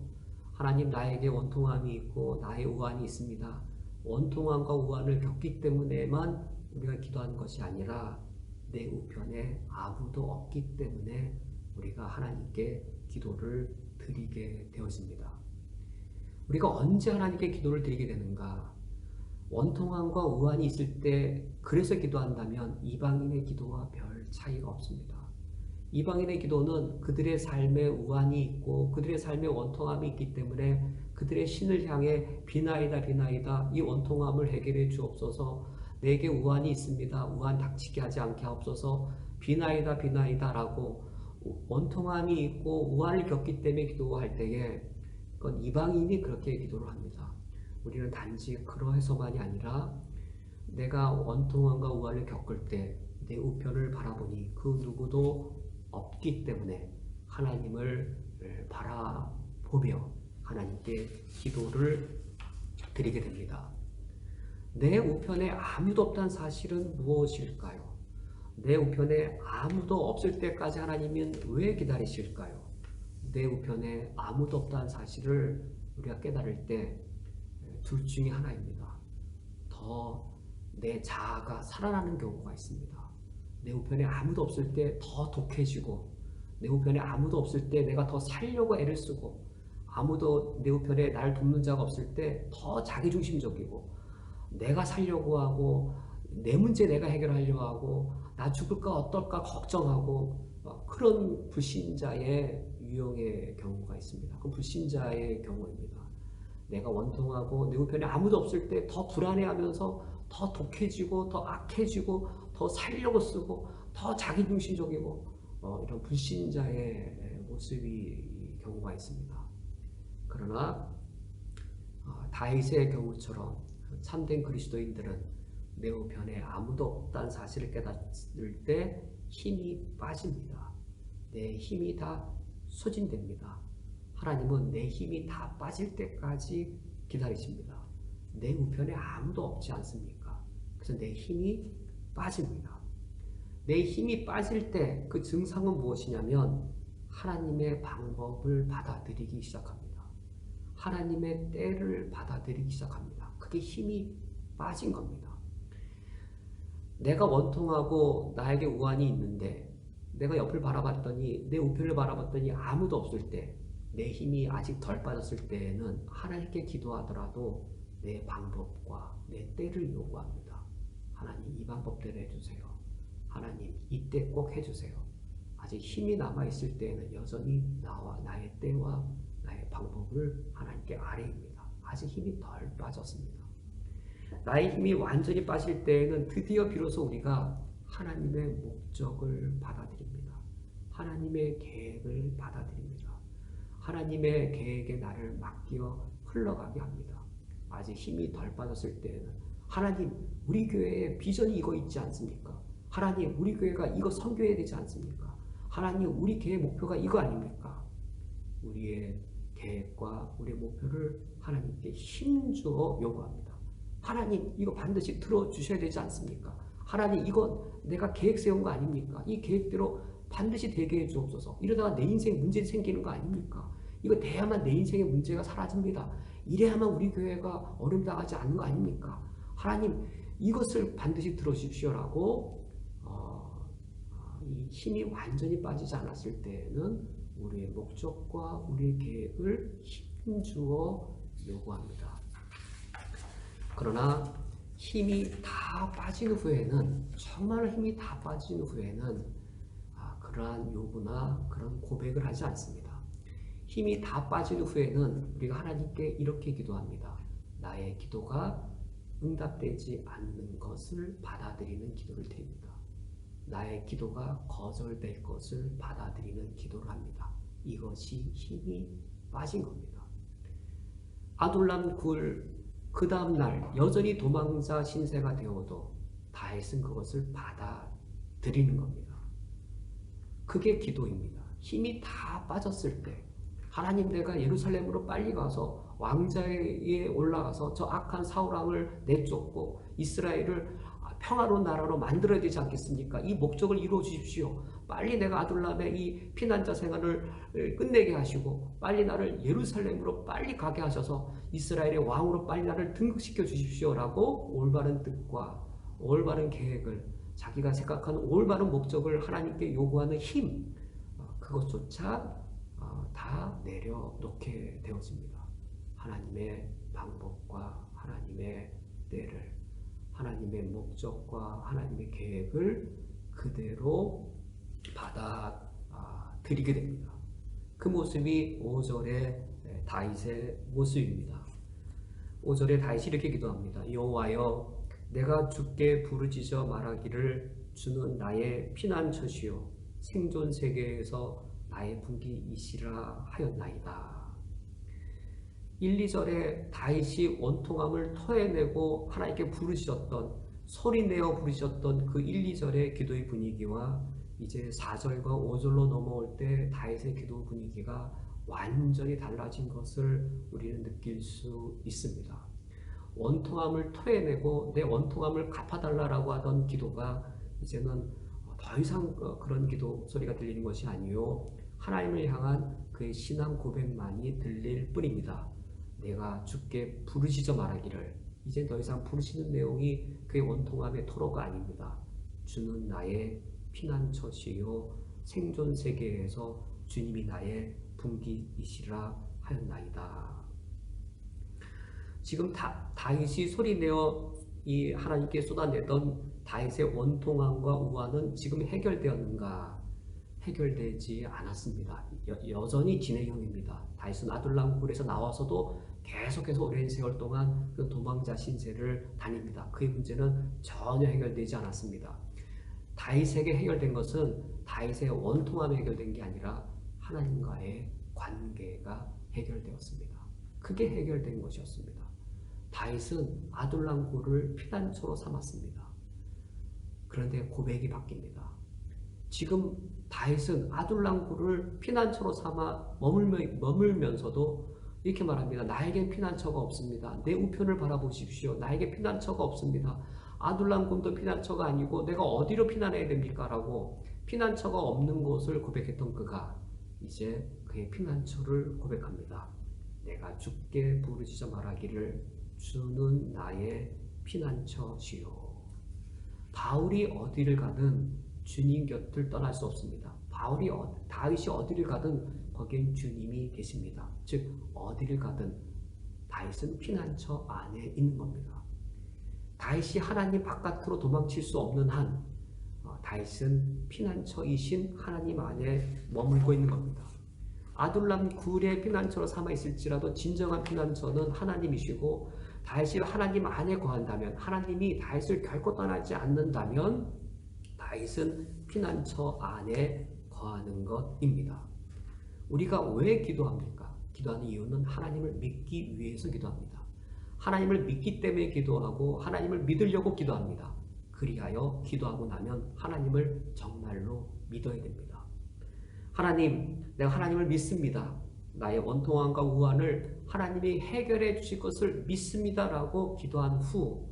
하나님 나에게 원통함이 있고 나의 우환이 있습니다. 원통함과 우환을 겪기 때문에만 우리가 기도하는 것이 아니라 내 우편에 아무도 없기 때문에 우리가 하나님께 기도를 드리게 되었습니다. 우리가 언제 하나님께 기도를 드리게 되는가? 원통함과 우환이 있을 때 그래서 기도한다면 이방인의 기도와 별 차이가 없습니다. 이방인의 기도는 그들의 삶에 우환이 있고 그들의 삶에 원통함이 있기 때문에 그들의 신을 향해 비나이다 비나이다 이 원통함을 해결해 주옵소서. 내게 우환이 있습니다. 우환 닥치게 하지 않게 하옵소서. 비나이다 비나이다 라고 원통함이 있고 우환을 겪기 때문에 기도할 때에 그건 이방인이 그렇게 기도를 합니다. 우리는 단지 그러해서만이 아니라 내가 원통함과 우환을 겪을 때 내 우편을 바라보니 그 누구도 없기 때문에 하나님을 바라보며 하나님께 기도를 드리게 됩니다. 내 우편에 아무도 없다는 사실은 무엇일까요? 내 우편에 아무도 없을 때까지 하나님은 왜 기다리실까요? 내 우편에 아무도 없다는 사실을 우리가 깨달을 때 둘 중에 하나입니다. 더 내 자아가 살아나는 경우가 있습니다. 내 우편에 아무도 없을 때 더 독해지고 내 우편에 아무도 없을 때 내가 더 살려고 애를 쓰고 아무도 내 우편에 나를 돕는 자가 없을 때 더 자기중심적이고 내가 살려고 하고 내 문제 내가 해결하려고 하고 나 죽을까 어떨까 걱정하고 그런 불신자의 유형의 경우가 있습니다. 그 불신자의 경우입니다. 내가 원통하고 내 우편에 아무도 없을 때 더 불안해하면서 더 독해지고 더 악해지고 더 살려고 쓰고 더 자기중심적이고 이런 불신자의 모습이 경우가 있습니다. 그러나 다윗의 경우처럼 참된 그리스도인들은 내 우편에 아무도 없다는 사실을 깨닫을 때 힘이 빠집니다. 내 힘이 다 소진됩니다. 하나님은 내 힘이 다 빠질 때까지 기다리십니다. 내 우편에 아무도 없지 않습니까? 그래서 내 힘이 빠집니다. 내 힘이 빠질 때 그 증상은 무엇이냐면 하나님의 방법을 받아들이기 시작합니다. 하나님의 때를 받아들이기 시작합니다. 그게 힘이 빠진 겁니다. 내가 원통하고 나에게 우환이 있는데 내가 옆을 바라봤더니 내 우편을 바라봤더니 아무도 없을 때 내 힘이 아직 덜 빠졌을 때에는 하나님께 기도하더라도 내 방법과 내 때를 요구합니다. 하나님 이 방법대로 해주세요. 하나님 이때 꼭 해주세요. 아직 힘이 남아있을 때에는 여전히 나의 때와 나의 방법을 하나님께 아뢰입니다. 아직 힘이 덜 빠졌습니다. 나의 힘이 완전히 빠질 때에는 드디어 비로소 우리가 하나님의 목적을 받아들입니다. 하나님의 계획을 받아들입니다. 하나님의 계획에 나를 맡겨 흘러가게 합니다. 아직 힘이 덜 빠졌을 때에는 하나님 우리 교회에 비전이 이거 있지 않습니까? 하나님 우리 교회가 이거 선교해야 되지 않습니까? 하나님 우리 계획 목표가 이거 아닙니까? 우리의 계획과 우리의 목표를 하나님께 힘주어 요구합니다. 하나님 이거 반드시 들어주셔야 되지 않습니까? 하나님 이건 내가 계획 세운 거 아닙니까? 이 계획대로 반드시 되게 해 주옵소서. 이러다가 내 인생 문제 생기는 거 아닙니까? 이거 돼야만 내 인생의 문제가 사라집니다. 이래야만 우리 교회가 어려움 당하지 않는 거 아닙니까? 하나님 이것을 반드시 들어주시오라고 이 힘이 완전히 빠지지 않았을 때에는 우리의 목적과 우리의 계획을 힘주어 요구합니다. 그러나 힘이 다 빠진 후에는 정말 힘이 다 빠진 후에는 그러한 요구나 그런 고백을 하지 않습니다. 힘이 다 빠진 후에는 우리가 하나님께 이렇게 기도합니다. 나의 기도가 응답되지 않는 것을 받아들이는 기도를 드립니다. 나의 기도가 거절될 것을 받아들이는 기도를 합니다. 이것이 힘이 빠진 겁니다. 아둘람 굴 그 다음날 여전히 도망자 신세가 되어도 다윗은 그것을 받아들이는 겁니다. 그게 기도입니다. 힘이 다 빠졌을 때 하나님 내가 예루살렘으로 빨리 가서 왕자에 올라가서 저 악한 사울왕을 내쫓고 이스라엘을 평화로운 나라로 만들어야 되지 않겠습니까? 이 목적을 이루어 주십시오. 빨리 내가 아둘람의 이 피난자 생활을 끝내게 하시고 빨리 나를 예루살렘으로 빨리 가게 하셔서 이스라엘의 왕으로 빨리 나를 등극시켜 주십시오라고 올바른 뜻과 올바른 계획을 자기가 생각한 올바른 목적을 하나님께 요구하는 힘 그것조차 다 내려놓게 되었습니다. 하나님의 방법과 하나님의 때를 하나님의 목적과 하나님의 계획을 그대로 받아들이게 됩니다. 그 모습이 5절의 다윗의 모습입니다. 5절에 다윗이 이렇게 기도합니다. 여호와여 내가 주께 부르짖어 말하기를 주는 나의 피난처시요 생존 세계에서 나의 분기이시라 하였나이다. 1, 2절에 다윗이 원통함을 토해내고 하나님께 부르셨던 소리내어 부르셨던 그 1, 2절의 기도의 분위기와 이제 4절과 5절로 넘어올 때 다윗의 기도 분위기가 완전히 달라진 것을 우리는 느낄 수 있습니다. 원통함을 토해내고 내 원통함을 갚아달라고 하던 기도가 이제는 더 이상 그런 기도 소리가 들리는 것이 아니요 하나님을 향한 그의 신앙 고백만이 들릴 뿐입니다. 내가 주께 부르짖어 말하기를 이제 더 이상 부르시는 내용이 그의 원통함의 토로가 아닙니다. 주는 나의 피난처시요 생존 세계에서 주님이 나의 분기이시라 하였나이다. 지금 다윗이 소리내어 이 하나님께 쏟아내던 다윗의 원통함과 우환은 지금 해결되었는가? 해결되지 않았습니다. 여전히 진행형입니다. 다윗은 아둘람 굴에서 나와서도 계속해서 오랜 세월 동안 그 도망자 신세를 다닙니다. 그의 문제는 전혀 해결되지 않았습니다. 다윗에게 해결된 것은 다윗의 원통함이 해결된 게 아니라 하나님과의 관계가 해결되었습니다. 그게 해결된 것이었습니다. 다윗은 아둘람 굴을 피난처로 삼았습니다. 그런데 고백이 바뀝니다. 지금 다윗은 아둘람 굴을 피난처로 삼아 머물면서도 이렇게 말합니다. 나에겐 피난처가 없습니다. 내 우편을 바라보십시오. 나에게 피난처가 없습니다. 아둘람 굴도 피난처가 아니고 내가 어디로 피난해야 됩니까? 라고 피난처가 없는 곳을 고백했던 그가 이제 그의 피난처를 고백합니다. 내가 주께 부르짖어 말하기를 주는 나의 피난처시요. 바울이 어디를 가든 주님 곁을 떠날 수 없습니다. 다윗이 어디를 가든 거기엔 주님이 계십니다. 즉 어디를 가든 다윗은 피난처 안에 있는 겁니다. 다윗이 하나님 바깥으로 도망칠 수 없는 한 다윗은 피난처이신 하나님 안에 머물고 있는 겁니다. 아둘람 굴의 피난처로 삼아 있을지라도 진정한 피난처는 하나님이시고 다윗이 하나님 안에 거한다면, 하나님이 다윗을 결코 떠나지 않는다면 다윗은 피난처 안에 거하는 것입니다. 우리가 왜 기도합니까? 기도하는 이유는 하나님을 믿기 위해서 기도합니다. 하나님을 믿기 때문에 기도하고 하나님을 믿으려고 기도합니다. 그리하여 기도하고 나면 하나님을 정말로 믿어야 됩니다. 하나님, 내가 하나님을 믿습니다. 나의 원통함과 우환을 하나님이 해결해 주실 것을 믿습니다라고 기도한 후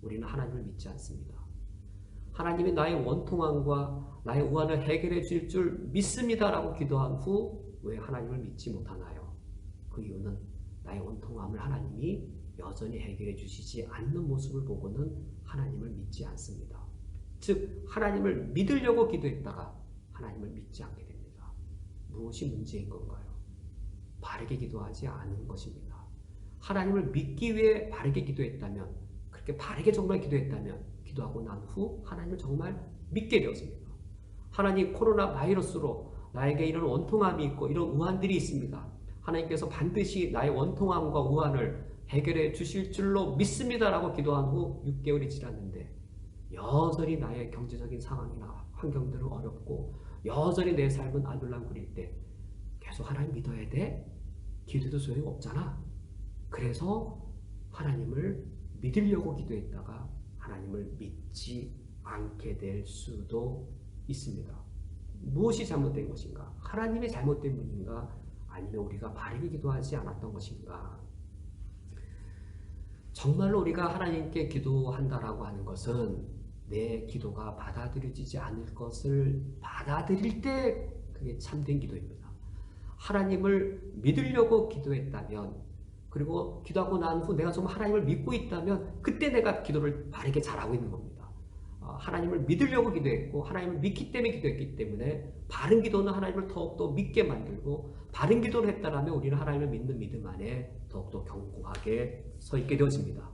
우리는 하나님을 믿지 않습니다. 하나님이 나의 원통함과 나의 우환을 해결해 주실 줄 믿습니다라고 기도한 후 왜 하나님을 믿지 못하나요? 그 이유는 나의 원통함을 하나님이 여전히 해결해 주시지 않는 모습을 보고는 하나님을 믿지 않습니다. 즉 하나님을 믿으려고 기도했다가 하나님을 믿지 않게 됩니다. 무엇이 문제인 건가요? 바르게 기도하지 않은 것입니다. 하나님을 믿기 위해 바르게 기도했다면, 그렇게 바르게 정말 기도했다면 기도하고 난 후 하나님을 정말 믿게 되었습니다. 하나님, 코로나 바이러스로 나에게 이런 원통함이 있고 이런 우환들이 있습니다. 하나님께서 반드시 나의 원통함과 우환을 해결해 주실 줄로 믿습니다라고 기도한 후 6개월이 지났는데 여전히 나의 경제적인 상황이나 환경들은 어렵고 여전히 내 삶은 아둘람굴일 때 계속 하나님 믿어야 돼? 기도도 소용없잖아. 그래서 하나님을 믿으려고 기도했다가 하나님을 믿지 않게 될 수도 있습니다. 무엇이 잘못된 것인가? 하나님의 잘못된 분인가? 아니면 우리가 바르게 기도하지 않았던 것인가? 정말로 우리가 하나님께 기도한다라고 하는 것은 내 기도가 받아들여지지 않을 것을 받아들일 때 그게 참된 기도입니다. 하나님을 믿으려고 기도했다면, 그리고 기도하고 난 후 내가 정말 하나님을 믿고 있다면 그때 내가 기도를 바르게 잘하고 있는 겁니다. 하나님을 믿으려고 기도했고 하나님을 믿기 때문에 기도했기 때문에 바른 기도는 하나님을 더욱더 믿게 만들고, 바른 기도를 했다라면 우리는 하나님을 믿는 믿음 안에 더욱더 견고하게 서 있게 되어집니다.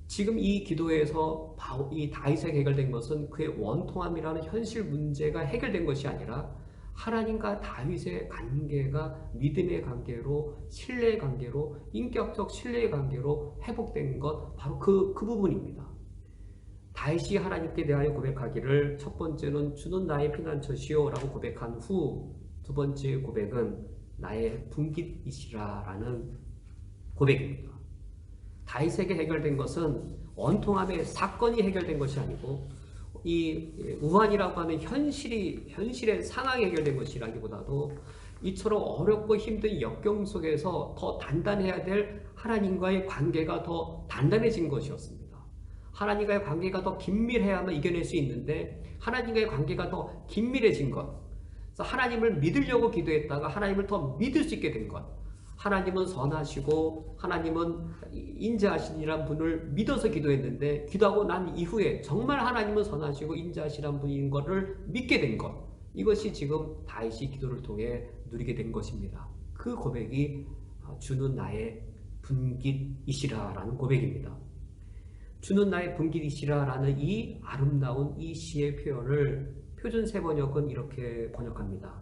지금 이 기도에서 이 다윗에게 해결된 것은 그의 원통함이라는 현실 문제가 해결된 것이 아니라 하나님과 다윗의 관계가 믿음의 관계로, 신뢰의 관계로, 인격적 신뢰의 관계로 회복된 것, 바로 그 부분입니다. 다윗이 하나님께 대하여 고백하기를 첫 번째는 주는 나의 피난처시오 라고 고백한 후 두 번째 고백은 나의 분깃이시라 라는 고백입니다. 다윗에게 해결된 것은 원통함의 사건이 해결된 것이 아니고 이 우환이라고 하는 현실의 상황이 해결된 것이라기보다도 이처럼 어렵고 힘든 역경 속에서 더 단단해야 될 하나님과의 관계가 더 단단해진 것이었습니다. 하나님과의 관계가 더 긴밀해야만 이겨낼 수 있는데 하나님과의 관계가 더 긴밀해진 것, 그래서 하나님을 믿으려고 기도했다가 하나님을 더 믿을 수 있게 된 것, 하나님은 선하시고 하나님은 인자하시니란 분을 믿어서 기도했는데 기도하고 난 이후에 정말 하나님은 선하시고 인자하시란 분인 것을 믿게 된 것, 이것이 지금 다윗이 기도를 통해 누리게 된 것입니다. 그 고백이 주는 나의 분깃이시라라는 고백입니다. 주는 나의 분깃이시라라는 이 아름다운 이 시의 표현을 표준 세번역은 이렇게 번역합니다.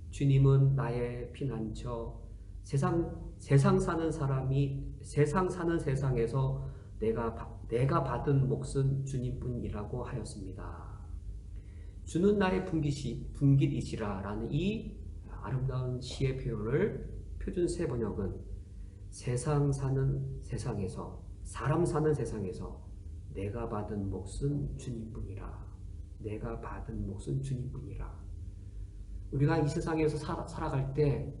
주님은 나의 피난처, 세상 사는 세상에서 내가 받은 몫은 주님뿐이라고 하였습니다. 주는 나의 분깃이시라라는 이 아름다운 시의 표현을 표준 세번역은 사람 사는 세상에서 내가 받은 몫은 주님뿐이라. 내가 받은 몫은 주님뿐이라. 우리가 이 세상에서 살아갈 때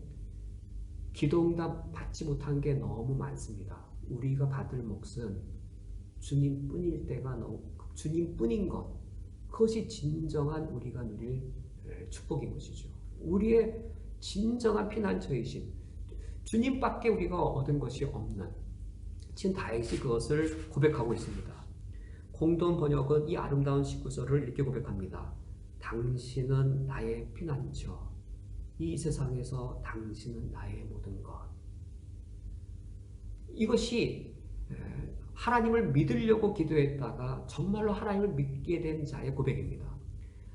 기도응답 받지 못한 게 너무 많습니다. 우리가 받을 몫은 주님뿐일 때가 주님뿐인 것, 그것이 진정한 우리가 누릴 축복인 것이죠. 우리의 진정한 피난처이신 주님밖에 우리가 얻은 것이 없는, 지금 다윗이 그것을 고백하고 있습니다. 공동 번역은 이 아름다운 19절을 이렇게 고백합니다. 당신은 나의 피난처, 이 세상에서 당신은 나의 모든 것. 이것이 하나님을 믿으려고 기도했다가 정말로 하나님을 믿게 된 자의 고백입니다.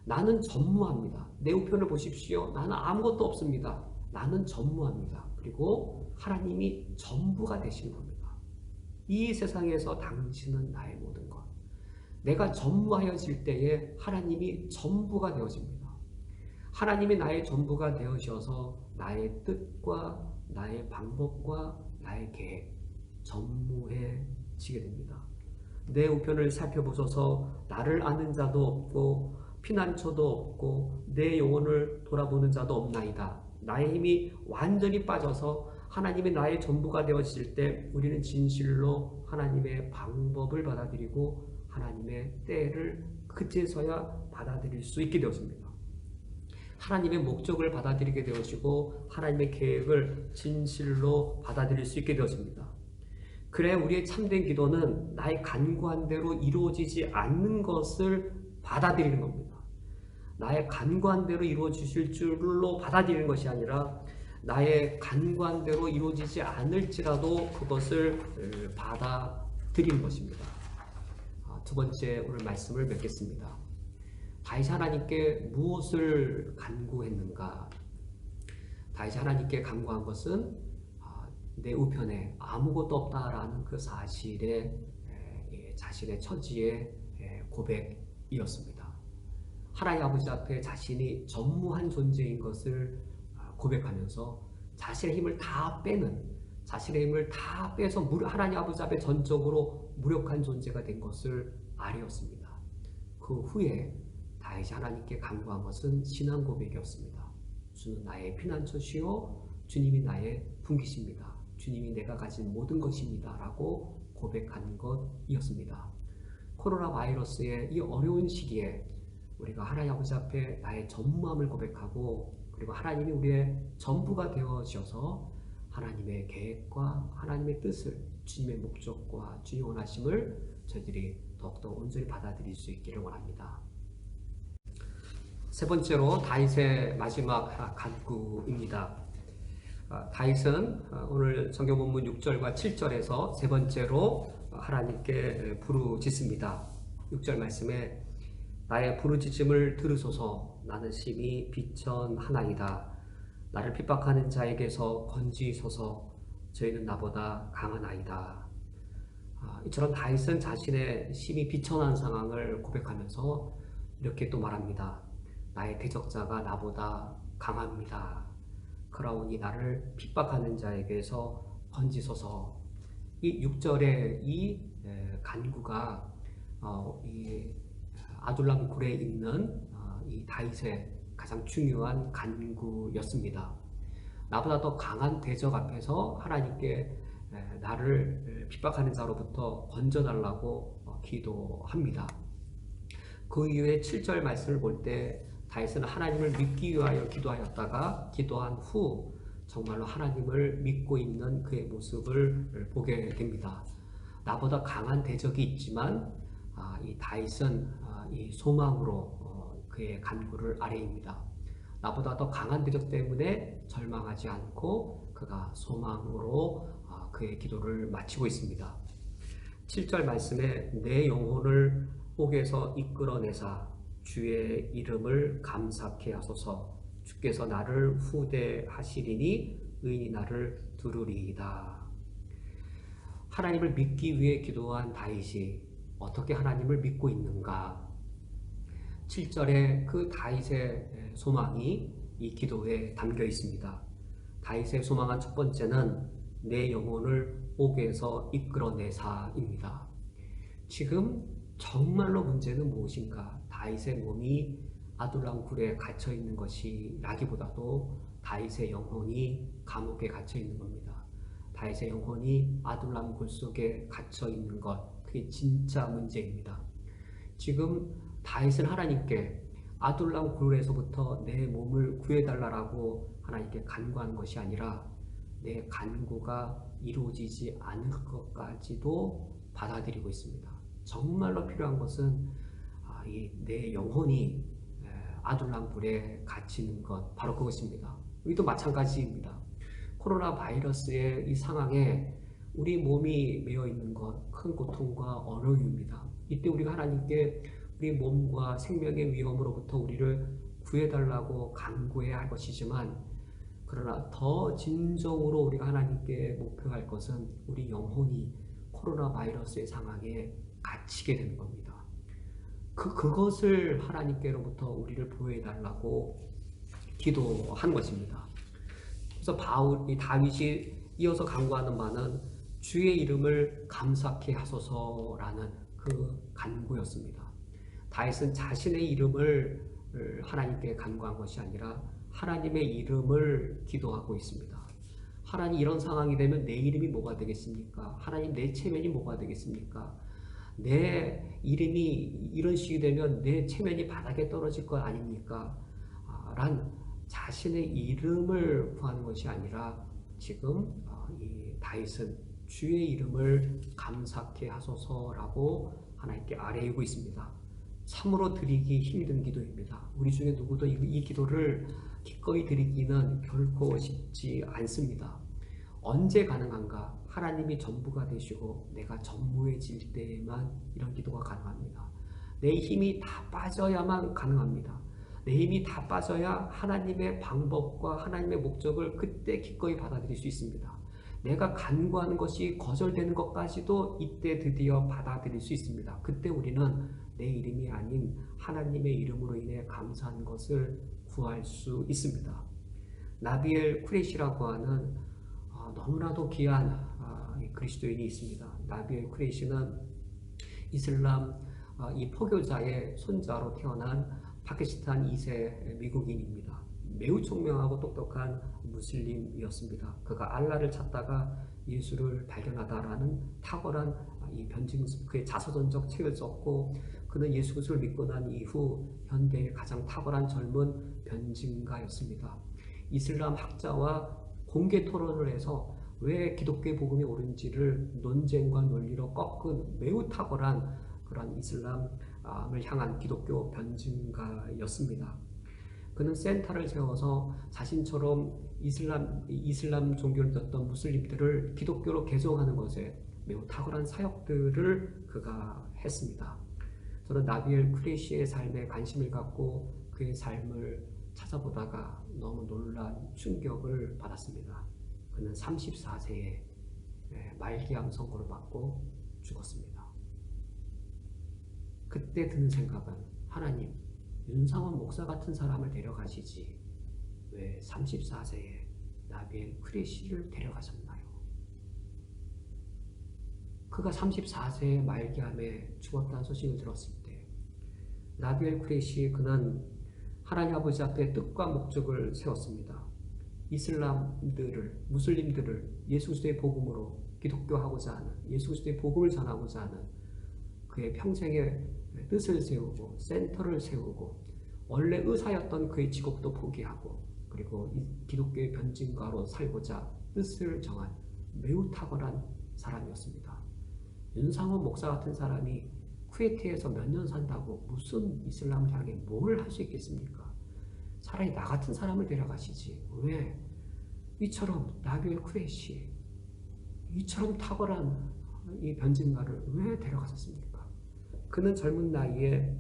나는 전무합니다. 내 우편을 보십시오. 나는 아무것도 없습니다. 나는 전무합니다. 그리고 하나님이 전부가 되시는 겁니다. 이 세상에서 당신은 나의 모든 것. 내가 전무하여질 때에 하나님이 전부가 되어집니다. 하나님이 나의 전부가 되어셔서 나의 뜻과 나의 방법과 나의 계획 전무해지게 됩니다. 내 우편을 살펴보셔서 나를 아는 자도 없고 피난처도 없고 내 영혼을 돌아보는 자도 없나이다. 나의 힘이 완전히 빠져서 하나님이 나의 전부가 되어질 때 우리는 진실로 하나님의 방법을 받아들이고 하나님의 때를 그제서야 받아들일 수 있게 되었습니다. 하나님의 목적을 받아들이게 되어지고 하나님의 계획을 진실로 받아들일 수 있게 되었습니다. 그래 우리의 참된 기도는 나의 간구한 대로 이루어지지 않는 것을 받아들이는 겁니다. 나의 간구한 대로 이루어지실 줄로 받아들이는 것이 아니라 나의 간구한 대로 이루어지지 않을지라도 그것을 받아들이는 것입니다. 두 번째 오늘 말씀을 맺겠습니다. 다윗이 하나님께 무엇을 간구했는가? 다윗이 하나님께 간구한 것은 내 우편에 아무것도 없다라는 그 사실에 자신의 처지의 고백이었습니다. 하나님 아버지 앞에 자신이 전무한 존재인 것을 고백하면서 자신의 힘을 다 빼서 하나님 아버지 앞에 전적으로 무력한 존재가 된 것을 아뢰었습니다. 그 후에 다윗이 하나님께 간구한 것은 신앙 고백이었습니다. 주는 나의 피난처시요 주님이 나의 분깃입니다. 주님이 내가 가진 모든 것입니다. 라고 고백한 것이었습니다. 코로나 바이러스의 이 어려운 시기에 우리가 하나님 아버지 앞에 나의 전무함을 고백하고 그리고 하나님이 우리의 전부가 되어주셔서 하나님의 계획과 하나님의 뜻을 주님의 목적과 주님의 원하심을 저희들이 더욱더 온전히 받아들일 수 있기를 원합니다. 세 번째로 다윗의 마지막 간구입니다. 다윗은 오늘 성경 본문 6절과 7절에서 세 번째로 하나님께 부르짖습니다. 6절 말씀에 나의 부르짖음을 들으소서. 나는 심히 비천하나이다. 나를 핍박하는 자에게서 건지소서. 저희는 나보다 강하나이다. 이처럼 다윗은 자신의 심히 비천한 상황을 고백하면서 이렇게 또 말합니다. 나의 대적자가 나보다 강합니다. 그러오니 나를 핍박하는 자에게서 건지소서. 이 6절의 이 간구가 이 아둘람 굴에 있는 이 다윗의 가장 중요한 간구였습니다. 나보다 더 강한 대적 앞에서 하나님께 나를 핍박하는 자로부터 건져달라고 기도합니다. 그 이후에 7절 말씀을 볼 때 다윗은 하나님을 믿기 위하여 기도하였다가 기도한 후 정말로 하나님을 믿고 있는 그의 모습을 보게 됩니다. 나보다 강한 대적이 있지만 이 다윗은 이 소망으로 그의 간구를 아뢰입니다. 나보다 더 강한 대적 때문에 절망하지 않고 그가 소망으로 그의 기도를 마치고 있습니다. 7절 말씀에 내 영혼을 옥에서 이끌어내사 주의 이름을 감사케 하소서 주께서 나를 후대하시리니 의인이 나를 들으리이다. 하나님을 믿기 위해 기도한 다윗이 어떻게 하나님을 믿고 있는가? 7절에 그 다윗의 소망이 이 기도에 담겨 있습니다. 다윗의 소망한 첫 번째는 내 영혼을 옥에서 이끌어내사입니다. 지금 정말로 문제는 무엇인가? 다윗의 몸이 아둘람 굴에 갇혀 있는 것이라기보다도 다윗의 영혼이 감옥에 갇혀 있는 겁니다. 다윗의 영혼이 아둘람 굴 속에 갇혀 있는 것, 그게 진짜 문제입니다. 지금 다윗은 하나님께 아둘람 굴에서부터 내 몸을 구해달라고 하나님께 간구한 것이 아니라 내 간구가 이루어지지 않을 것까지도 받아들이고 있습니다. 정말로 필요한 것은 내 영혼이 아둘람 굴에 갇히는 것, 바로 그것입니다. 우리도 마찬가지입니다. 코로나 바이러스의 이 상황에 우리 몸이 매여 있는 것, 큰 고통과 어려움입니다. 이때 우리가 하나님께 우리 몸과 생명의 위험으로부터 우리를 구해달라고 간구해야 할 것이지만, 그러나 더 진정으로 우리가 하나님께 목표할 것은 우리 영혼이 코로나 바이러스의 상황에 갇히게 되는 겁니다. 그것을 하나님께로부터 우리를 보호해달라고 기도한 것입니다. 그래서 다윗이 이어서 간구하는 바는 주의 이름을 감사케 하소서라는 그 간구였습니다. 다윗은 자신의 이름을 하나님께 간구한 것이 아니라 하나님의 이름을 기도하고 있습니다. 하나님, 이런 상황이 되면 내 이름이 뭐가 되겠습니까? 하나님, 내 체면이 뭐가 되겠습니까? 내 이름이 이런 식이 되면 내 체면이 바닥에 떨어질 것 아닙니까? 란 자신의 이름을 구하는 것이 아니라 지금 이 다윗은 주의 이름을 감사케 하소서라고 하나님께 아뢰고 있습니다. 참으로 드리기 힘든 기도입니다. 우리 중에 누구도 이 기도를 기꺼이 드리기는 결코 쉽지 않습니다. 언제 가능한가? 하나님이 전부가 되시고 내가 전무해질 때에만 이런 기도가 가능합니다. 내 힘이 다 빠져야만 가능합니다. 내 힘이 다 빠져야 하나님의 방법과 하나님의 목적을 그때 기꺼이 받아들일 수 있습니다. 내가 간구하는 것이 거절되는 것까지도 이때 드디어 받아들일 수 있습니다. 그때 우리는 내 이름이 아닌 하나님의 이름으로 인해 감사한 것을 구할 수 있습니다. 나비엘 쿠레시라고 하는 너무나도 귀한 그리스도인이 있습니다. 나비엘 쿠레시는 이슬람 이 포교자의 손자로 태어난 파키스탄 2세 미국인입니다. 매우 총명하고 똑똑한 무슬림이었습니다. 그가 알라를 찾다가 예수를 발견하다라는 탁월한 그의 자서전적 책을 썼고, 그는 예수 그리스도를 믿고 난 이후 현대의 가장 탁월한 젊은 변증가였습니다. 이슬람 학자와 공개 토론을 해서 왜 기독교의 복음이 옳은지를 논쟁과 논리로 꺾은 매우 탁월한 그런 이슬람을 향한 기독교 변증가였습니다. 그는 센터를 세워서 자신처럼 이슬람 종교를 믿었던 무슬림들을 기독교로 개종하는 것에 매우 탁월한 사역들을 그가 했습니다. 저는 나비엘 쿠레시의 삶에 관심을 갖고 그의 삶을 찾아보다가 너무 놀란 충격을 받았습니다. 그는 34세에 말기암 선고를 받고 죽었습니다. 그때 드는 생각은, 하나님, 윤상원 목사 같은 사람을 데려가시지 왜 34세에 나비엘 쿠레시를 데려가셨나요? 그가 34세에 말기암에 죽었다는 소식을 들었을 때 나비엘 쿠레시, 그는 하나님 아버지 앞에 뜻과 목적을 세웠습니다. 이슬람들을, 무슬림들을 예수 그리스도의 복음으로 기독교하고자 하는, 예수 그리스도의 복음을 전하고자 하는 그의 평생의 뜻을 세우고 센터를 세우고, 원래 의사였던 그의 직업도 포기하고, 그리고 기독교의 변증가로 살고자 뜻을 정한 매우 탁월한 사람이었습니다. 윤상원 목사 같은 사람이 쿠웨이트에서 몇 년 산다고 무슨 이슬람을 향해 뭘 할 수 있겠습니까? 차라리 나 같은 사람을 데려가시지 왜 이처럼 나비엘 쿠레시, 이처럼 탁월한 이 변증가를 왜 데려갔었습니까? 그는 젊은 나이에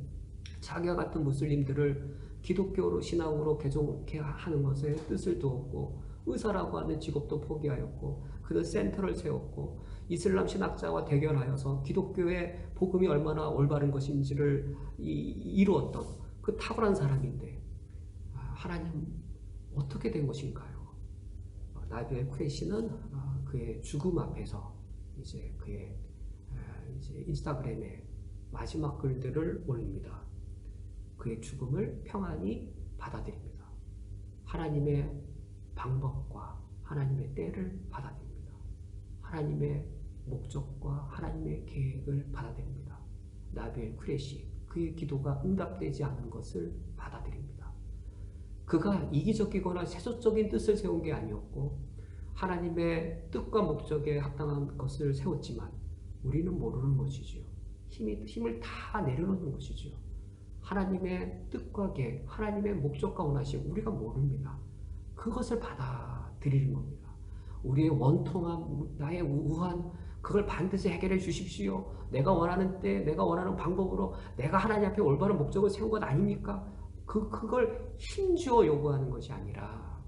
자기와 같은 무슬림들을 기독교로 신앙으로 개종하는 것에 뜻을 두었고 의사라고 하는 직업도 포기하였고 그는 센터를 세웠고 이슬람 신학자와 대결하여서 기독교의 복음이 얼마나 올바른 것인지를 이루었던 그 탁월한 사람인데 하나님 어떻게 된 것인가요? 나비엘 쿠레시는 그의 죽음 앞에서 이제 그의 이제 인스타그램에 마지막 글들을 올립니다. 그의 죽음을 평안히 받아들입니다. 하나님의 방법과 하나님의 때를 받아들입니다. 하나님의 목적과 하나님의 계획을 받아들입니다. 나비엘 쿠레시, 그의 기도가 응답되지 않은 것을 받아들입니다. 그가 이기적이거나 세속적인 뜻을 세운 게 아니었고 하나님의 뜻과 목적에 합당한 것을 세웠지만 우리는 모르는 것이지요. 힘을 다 내려놓는 것이지요. 하나님의 뜻과 계획, 하나님의 목적과 원하심 우리가 모릅니다. 그것을 받아들이는 겁니다. 우리의 원통함, 나의 우한 그걸 반드시 해결해 주십시오. 내가 원하는 때, 내가 원하는 방법으로 내가 하나님 앞에 올바른 목적을 세운 것 아닙니까? 그걸 힘주어 요구하는 것이 아니라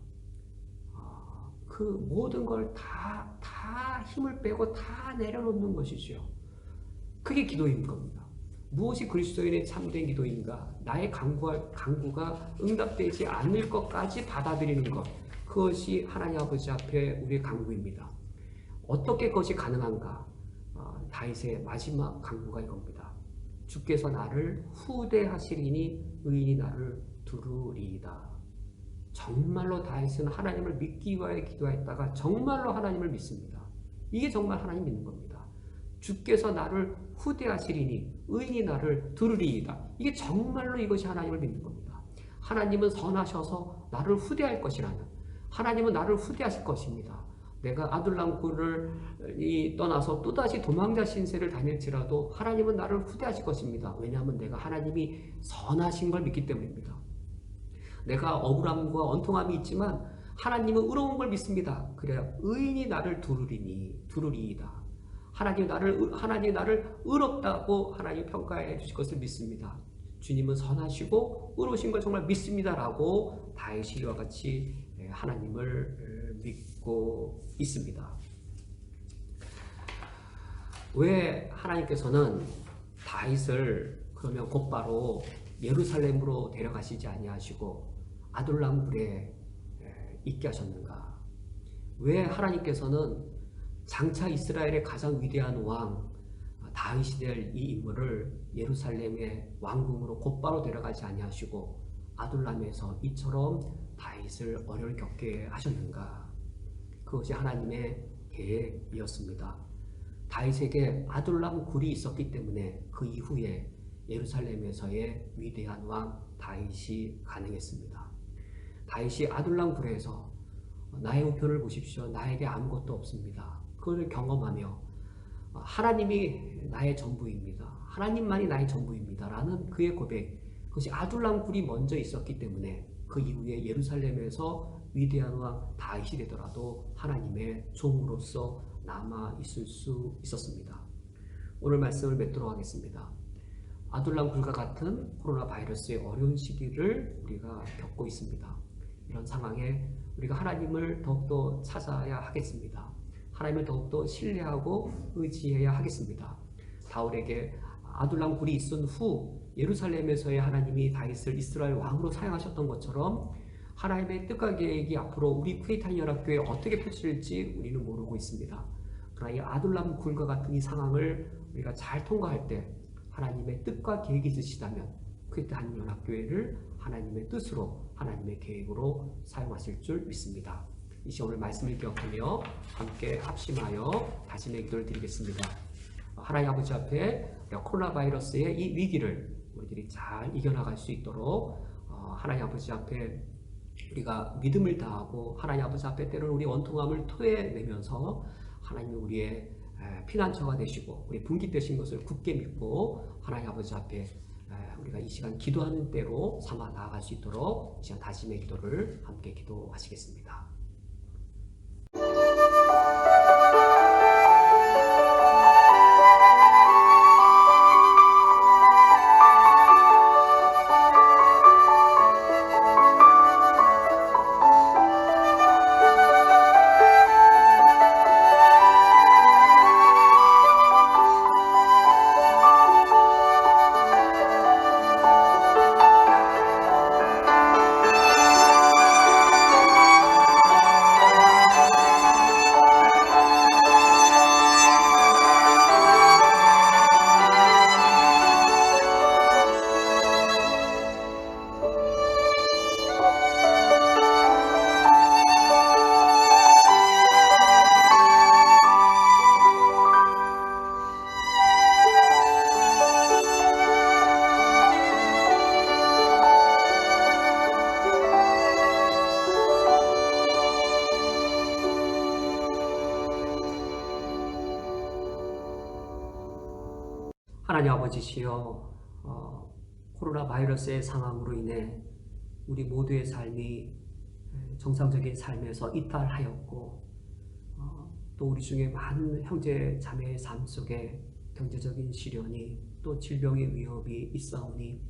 그 모든 걸 다 힘을 빼고 다 내려놓는 것이죠. 그게 기도인 겁니다. 무엇이 그리스도인의 참된 기도인가? 나의 간구가 응답되지 않을 것까지 받아들이는 것. 그것이 하나님 아버지 앞에 우리의 간구입니다. 어떻게 그것이 가능한가? 다윗의 마지막 간구가 이겁니다. 주께서 나를 후대하시리니 의인이 나를 두루리이다. 정말로 다윗은 하나님을 믿기 위하여 기도했다가 정말로 하나님을 믿습니다. 이게 정말 하나님 믿는 겁니다. 주께서 나를 후대하시리니 의인이 나를 두루리이다. 이게 정말로 이것이 하나님을 믿는 겁니다. 하나님은 선하셔서 나를 후대할 것이라는, 하나님은 나를 후대하실 것입니다. 내가 아둘람굴을 떠나서 또다시 도망자 신세를 다닐지라도 하나님은 나를 후대하실 것입니다. 왜냐하면 내가 하나님이 선하신 걸 믿기 때문입니다. 내가 억울함과 원통함이 있지만 하나님은 의로운 걸 믿습니다. 그래야 의인이 나를 두루리이다. 하나님이 나를 의롭다고 하나님 평가해 주실 것을 믿습니다. 주님은 선하시고 의로우신 걸 정말 믿습니다라고 다윗이 이와 같이 하나님을 믿고 있습니다. 왜 하나님께서는 다윗을 그러면 곧바로 예루살렘으로 데려가시지 아니하시고 아둘람굴에 있게 하셨는가? 왜 하나님께서는 장차 이스라엘의 가장 위대한 왕 다윗이 될 이 인물을 예루살렘의 왕궁으로 곧바로 데려가지 아니하시고 아둘람에서 이처럼 다윗을 어려울 겪게 하셨는가? 그것이 하나님의 계획이었습니다. 다윗에게 아둘람 굴이 있었기 때문에 그 이후에 예루살렘에서의 위대한 왕 다윗이 가능했습니다. 다윗이 아둘람 굴에서 나의 우편을 보십시오. 나에게 아무것도 없습니다. 그걸 경험하며 하나님이 나의 전부입니다. 하나님만이 나의 전부입니다. 라는 그의 고백. 그것이 아둘람 굴이 먼저 있었기 때문에 그 이후에 예루살렘에서 위대한 왕 다윗이 되더라도 하나님의 종으로서 남아 있을 수 있었습니다. 오늘 말씀을 맺도록 하겠습니다. 아둘람 굴과 같은 코로나 바이러스의 어려운 시기를 우리가 겪고 있습니다. 이런 상황에 우리가 하나님을 더욱더 찾아야 하겠습니다. 하나님을 더욱더 신뢰하고 의지해야 하겠습니다. 다윗에게 아둘람 굴이 있은 후 예루살렘에서의 하나님이 다윗을 이스라엘 왕으로 사용하셨던 것처럼 하나님의 뜻과 계획이 앞으로 우리 크리스찬 연합교회에 어떻게 펼쳐질지 우리는 모르고 있습니다. 그러나 이 아둘람 굴과 같은 이 상황을 우리가 잘 통과할 때 하나님의 뜻과 계획이 있으시다면 크리스찬 연합교회를 하나님의 뜻으로 하나님의 계획으로 사용하실 줄 믿습니다. 이 시간 오늘 말씀을 기억하며 함께 합심하여 다짐의 기도를 드리겠습니다. 하나님 아버지 앞에 코로나 바이러스의 이 위기를 우리들이 잘 이겨나갈 수 있도록 하나님 아버지 앞에 우리가 믿음을 다하고 하나님 아버지 앞에 때로는 우리 원통함을 토해내면서 하나님이 우리의 피난처가 되시고 우리 분기 되신 것을 굳게 믿고 하나님 아버지 앞에 우리가 이 시간 기도하는 때로 삼아 나아갈 수 있도록 이 시간 다짐의 기도를 함께 기도하시겠습니다. 하나님 아버지시여, 코로나 바이러스의 상황으로 인해 우리 모두의 삶이 정상적인 삶에서 이탈하였고, 또 우리 중에 많은 형제 자매의 삶 속에 경제적인 시련이 또 질병의 위협이 있사오니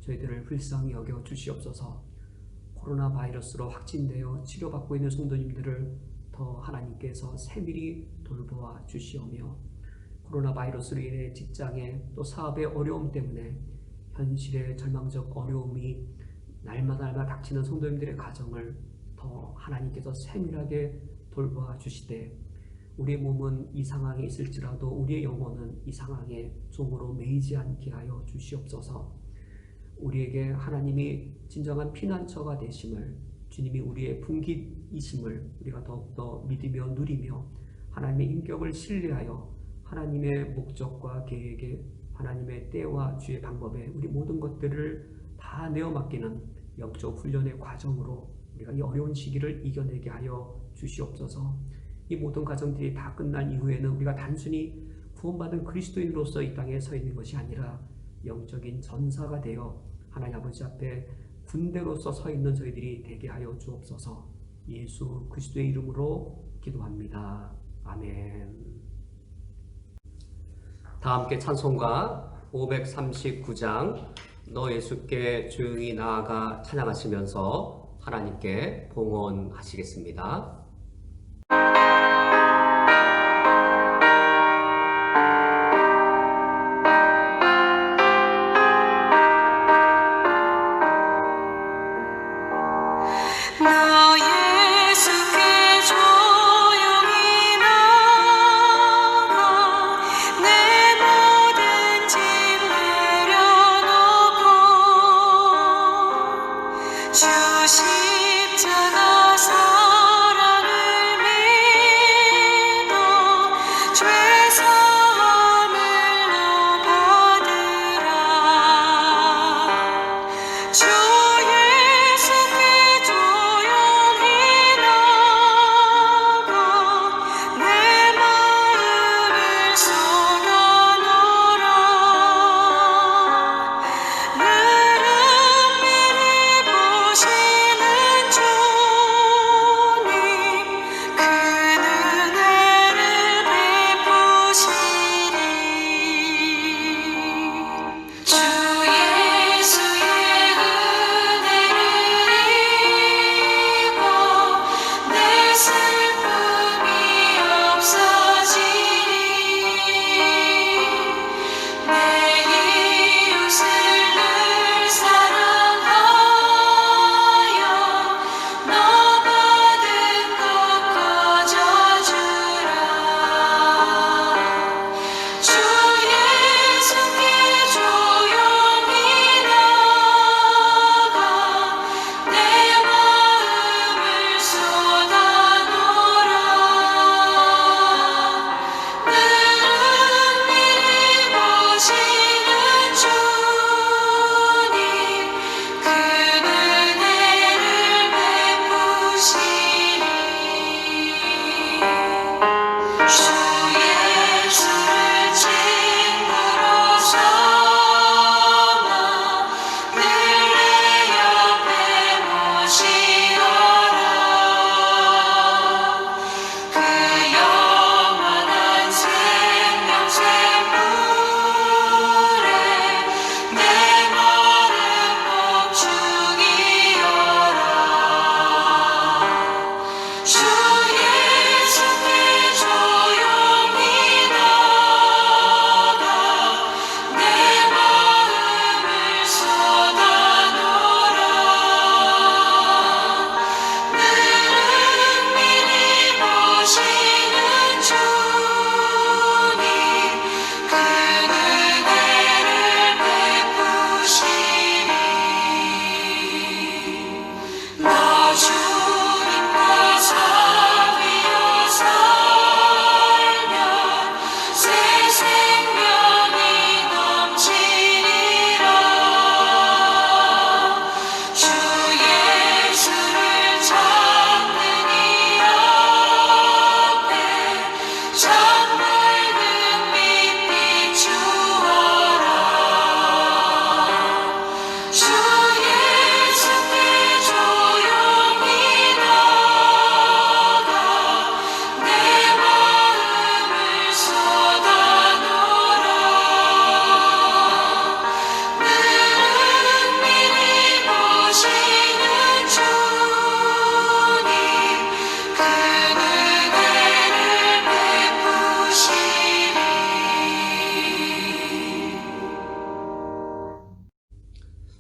저희들을 불쌍히 여겨 주시옵소서. 코로나 바이러스로 확진되어 치료받고 있는 성도님들을 더 하나님께서 세밀히 돌보아 주시오며, 코로나 바이러스로 인해 직장에 또 사업의 어려움 때문에 현실의 절망적 어려움이 날마다 닥치는 성도님들의 가정을 더 하나님께서 세밀하게 돌보아 주시되, 우리의 몸은 이 상황에 있을지라도 우리의 영혼은 이 상황에 종으로 매이지 않게 하여 주시옵소서. 우리에게 하나님이 진정한 피난처가 되심을, 주님이 우리의 풍깃이심을 우리가 더욱더 믿으며 누리며 하나님의 인격을 신뢰하여 하나님의 목적과 계획에, 하나님의 때와 주의 방법에 우리 모든 것들을 다 내어 맡기는 영적 훈련의 과정으로 우리가 이 어려운 시기를 이겨내게 하여 주시옵소서. 이 모든 과정들이 다 끝난 이후에는 우리가 단순히 구원받은 그리스도인으로서 이 땅에 서 있는 것이 아니라 영적인 전사가 되어 하나님 아버지 앞에 군대로서 서 있는 저희들이 되게 하여 주옵소서. 예수 그리스도의 이름으로 기도합니다. 아멘. 다 함께 찬송가 539장 너 예수께 조용히 나아가 찬양하시면서 하나님께 봉헌하시겠습니다. 십자가 사랑을 믿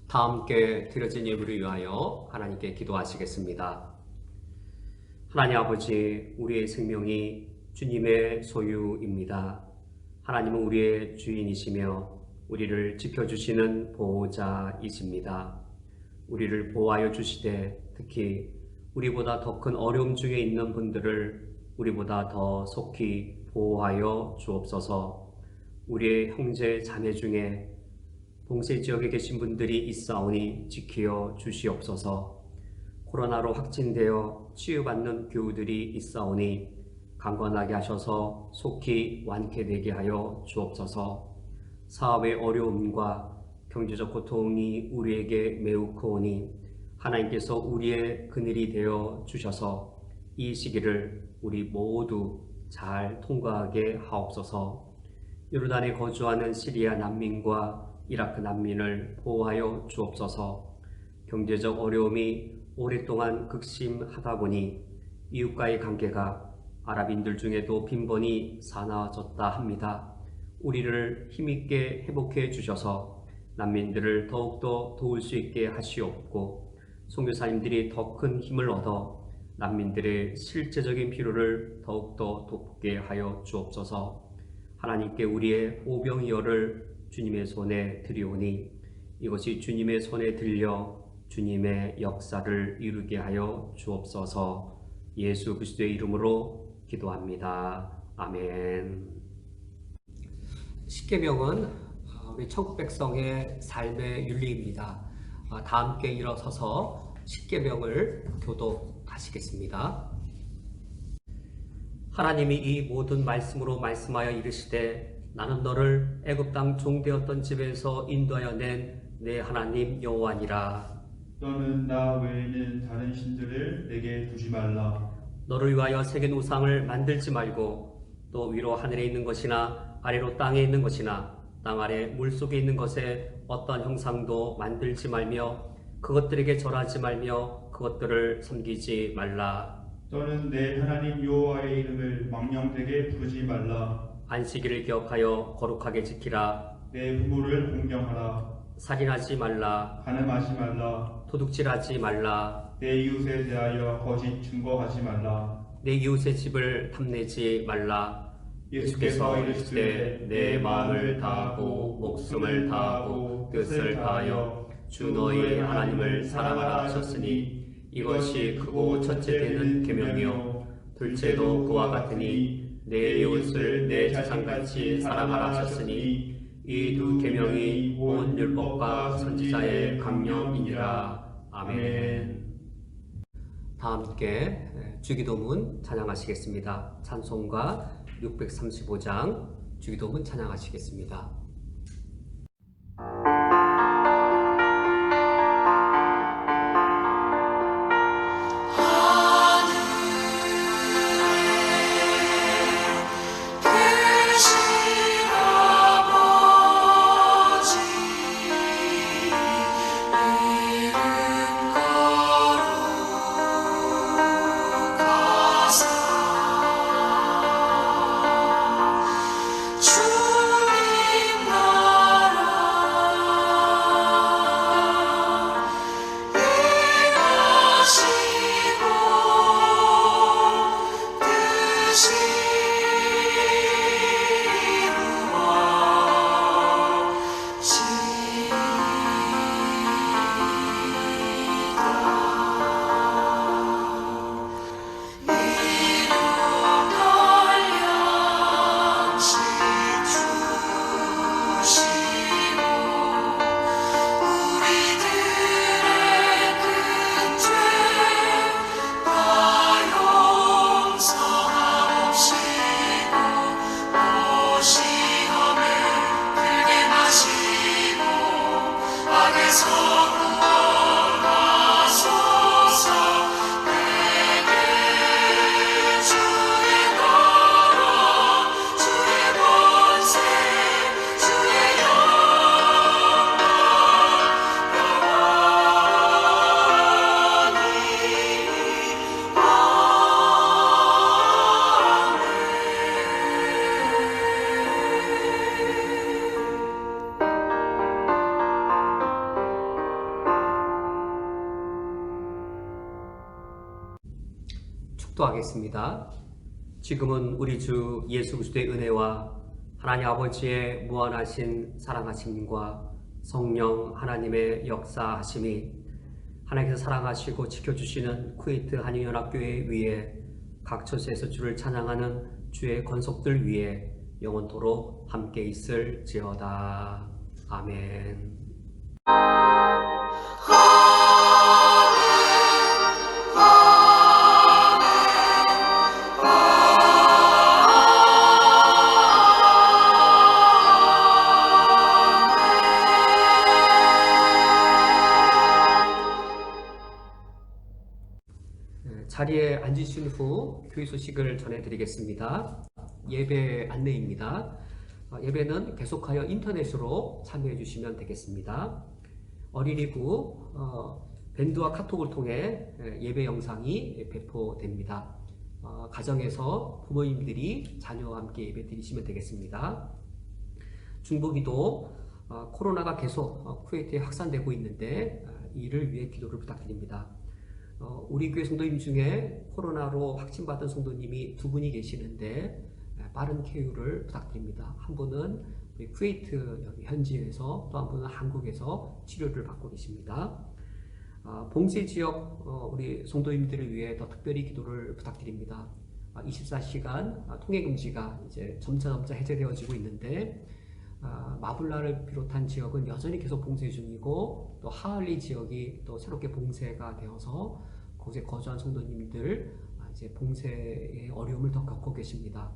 다 함께 드려진 예물을 위하여 하나님께 기도하시겠습니다. 하나님 아버지, 우리의 생명이 주님의 소유입니다. 하나님은 우리의 주인이시며 우리를 지켜주시는 보호자이십니다. 우리를 보호하여 주시되 특히 우리보다 더 큰 어려움 중에 있는 분들을 우리보다 더 속히 보호하여 주옵소서. 우리의 형제 자매 중에 봉쇄 지역에 계신 분들이 있사오니 지키어 주시옵소서. 코로나로 확진되어 치유받는 교우들이 있사오니 강건하게 하셔서 속히 완쾌되게 하여 주옵소서. 사업의 어려움과 경제적 고통이 우리에게 매우 크오니 하나님께서 우리의 그늘이 되어 주셔서 이 시기를 우리 모두 잘 통과하게 하옵소서. 요르단에 거주하는 시리아 난민과 이라크 난민을 보호하여 주옵소서. 경제적 어려움이 오랫동안 극심하다 보니 이웃과의 관계가 아랍인들 중에도 빈번히 사나워졌다 합니다. 우리를 힘있게 회복해 주셔서 난민들을 더욱더 도울 수 있게 하시옵고 선교사님들이 더 큰 힘을 얻어 난민들의 실제적인 필요를 더욱더 돕게 하여 주옵소서. 하나님께 우리의 오병이어를 주님의 손에 드리오니 이것이 주님의 손에 들려 주님의 역사를 이루게 하여 주옵소서. 예수 그리스도의 이름으로 기도합니다. 아멘. 십계명은 우리 천국 백성의 삶의 윤리입니다. 다 함께 일어서서 십계명을 교독하시겠습니다. 하나님이 이 모든 말씀으로 말씀하여 이르시되 나는 너를 애굽 땅 종되었던 집에서 인도하여 낸 내 하나님 여호와니라. 너는 나 외에는 다른 신들을 내게 두지 말라. 너를 위하여 새긴 우상을 만들지 말고 또 위로 하늘에 있는 것이나 아래로 땅에 있는 것이나 땅 아래 물속에 있는 것에 어떤 형상도 만들지 말며 그것들에게 절하지 말며 그것들을 섬기지 말라. 너는 내 하나님 여호와의 이름을 망령되게 부르지 말라. 안식일을 기억하여 거룩하게 지키라. 내 부모를 공경하라. 살인하지 말라. 간음하지 말라. 도둑질하지 말라. 내 이웃에 대하여 거짓 증거하지 말라. 내 이웃의 집을 탐내지 말라. 예수께서 이르시되 내 마음을 다하고 목숨을 다하고 뜻을 다하여 주 너희 하나님을 사랑하라 하셨으니 이것이 크고 첫째 되는 계명이요 둘째도 그와 같으니 내 이웃을 내 자신같이 사랑하라 하셨으니 이 두 계명이 온 율법과 선지자의 강령이니라. 아멘. 다 함께 주기도문 찬양하시겠습니다. 찬송가 635장 주기도문 찬양하시겠습니다. 기도하겠습니다. 지금은 우리 주 예수 그리스도의 은혜와 하나님 아버지의 무한하신 사랑하심과 성령 하나님의 역사하심이 하나님께서 사랑하시고 지켜주시는 쿠웨이트 한인연합교회 위에 각 처소에서 주를 찬양하는 주의 권속들 위에 영원토록 함께 있을지어다. 아멘. 자리에 앉으신 후 교회 소식을 전해드리겠습니다. 예배 안내입니다. 예배는 계속하여 인터넷으로 참여해 주시면 되겠습니다. 어린이부 밴드와 카톡을 통해 예배 영상이 배포됩니다. 가정에서 부모님들이 자녀와 함께 예배 드리시면 되겠습니다. 중보기도 코로나가 계속 쿠웨이트에 확산되고 있는데 이를 위해 기도를 부탁드립니다. 우리 교회 성도님 중에 코로나로 확진받은 성도님이 2분이 계시는데 빠른 쾌유를 부탁드립니다. 한 분은 우리 쿠웨이트 여기 현지에서 또 한 분은 한국에서 치료를 받고 계십니다. 봉쇄 지역 우리 성도님들을 위해 더 특별히 기도를 부탁드립니다. 24시간 통행 금지가 이제 점차 해제되어지고 있는데 마블라를 비롯한 지역은 여전히 계속 봉쇄 중이고 또 하얼리 지역이 또 새롭게 봉쇄가 되어서 거기에 거주한 성도님들 이제 봉쇄의 어려움을 더 겪고 계십니다.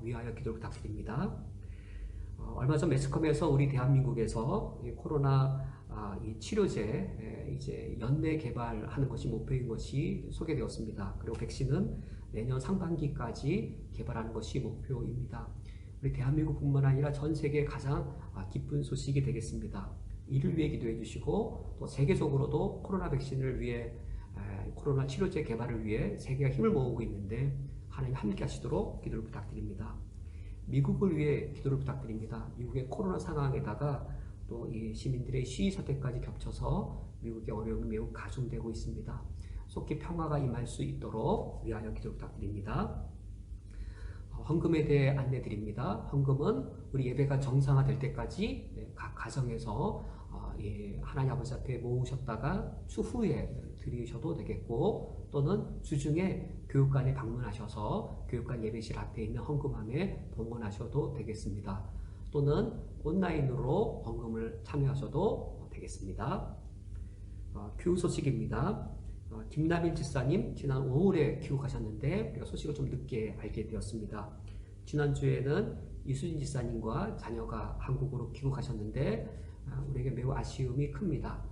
위하여 기도를 부탁드립니다. 얼마 전 매스컴에서 우리 대한민국에서 이 코로나 이 치료제 이제 연내 개발하는 것이 목표인 것이 소개되었습니다. 그리고 백신은 내년 상반기까지 개발하는 것이 목표입니다. 우리 대한민국뿐만 아니라 전 세계에 가장 기쁜 소식이 되겠습니다. 이를 위해 기도해 주시고 또 세계적으로도 코로나 백신을 위해 코로나 치료제 개발을 위해 세계가 힘을 모으고 있는데 하나님 함께 하시도록 기도를 부탁드립니다. 미국을 위해 기도를 부탁드립니다. 미국의 코로나 상황에다가 또 이 시민들의 시위 사태까지 겹쳐서 미국의 어려움이 매우 가중되고 있습니다. 속히 평화가 임할 수 있도록 위하여 기도를 부탁드립니다. 헌금에 대해 안내드립니다. 헌금은 우리 예배가 정상화될 때까지 각 가정에서 하나님 아버지 앞에 모으셨다가 추후에 드리셔도 되겠고 또는 주중에 교육관에 방문하셔서 교육관 예배실 앞에 있는 헌금함에 봉헌하셔도 되겠습니다. 또는 온라인으로 헌금을 참여하셔도 되겠습니다. 교육 소식입니다. 김남일 집사님 지난 5월에 귀국하셨는데 우리가 소식을 좀 늦게 알게 되었습니다. 지난주에는 이수진 집사님과 자녀가 한국으로 귀국하셨는데 우리에게 매우 아쉬움이 큽니다.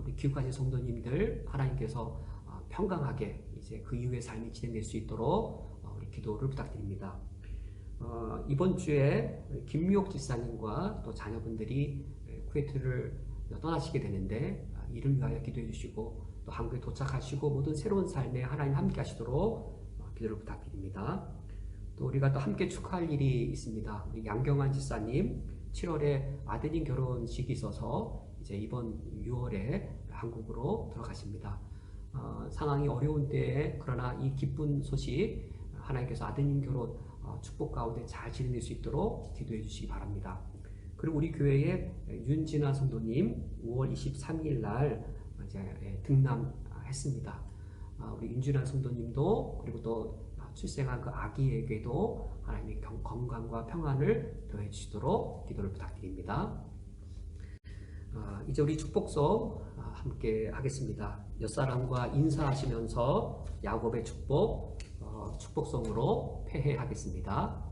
우리 귀국하신 성도님들 하나님께서 평강하게 이제 그 이후의 삶이 진행될 수 있도록 우리 기도를 부탁드립니다. 이번 주에 김미옥 집사님과 또 자녀분들이 쿠웨이트를 떠나시게 되는데 이를 위하여 기도해 주시고 또 한국에 도착하시고 모든 새로운 삶에 하나님 함께 하시도록 기도를 부탁드립니다. 또 우리가 또 함께 축하할 일이 있습니다. 우리 양경환 집사님 7월에 아드님 결혼식이 있어서 이제 이번 6월에 한국으로 들어가십니다. 상황이 어려운 때에 그러나 이 기쁜 소식 하나님께서 아드님 결혼 축복 가운데 잘 진행될 수 있도록 기도해 주시기 바랍니다. 그리고 우리 교회에 윤진아 성도님 5월 23일 날 이제 등남했습니다. 우리 윤진아 성도님도 그리고 또 출생한 그 아기에게도 하나님의 건강과 평안을 더해 주시도록 기도를 부탁드립니다. 이제 우리 축복송 함께 하겠습니다. 옆사람과 인사하시면서 야곱의 축복송으로 폐회하겠습니다.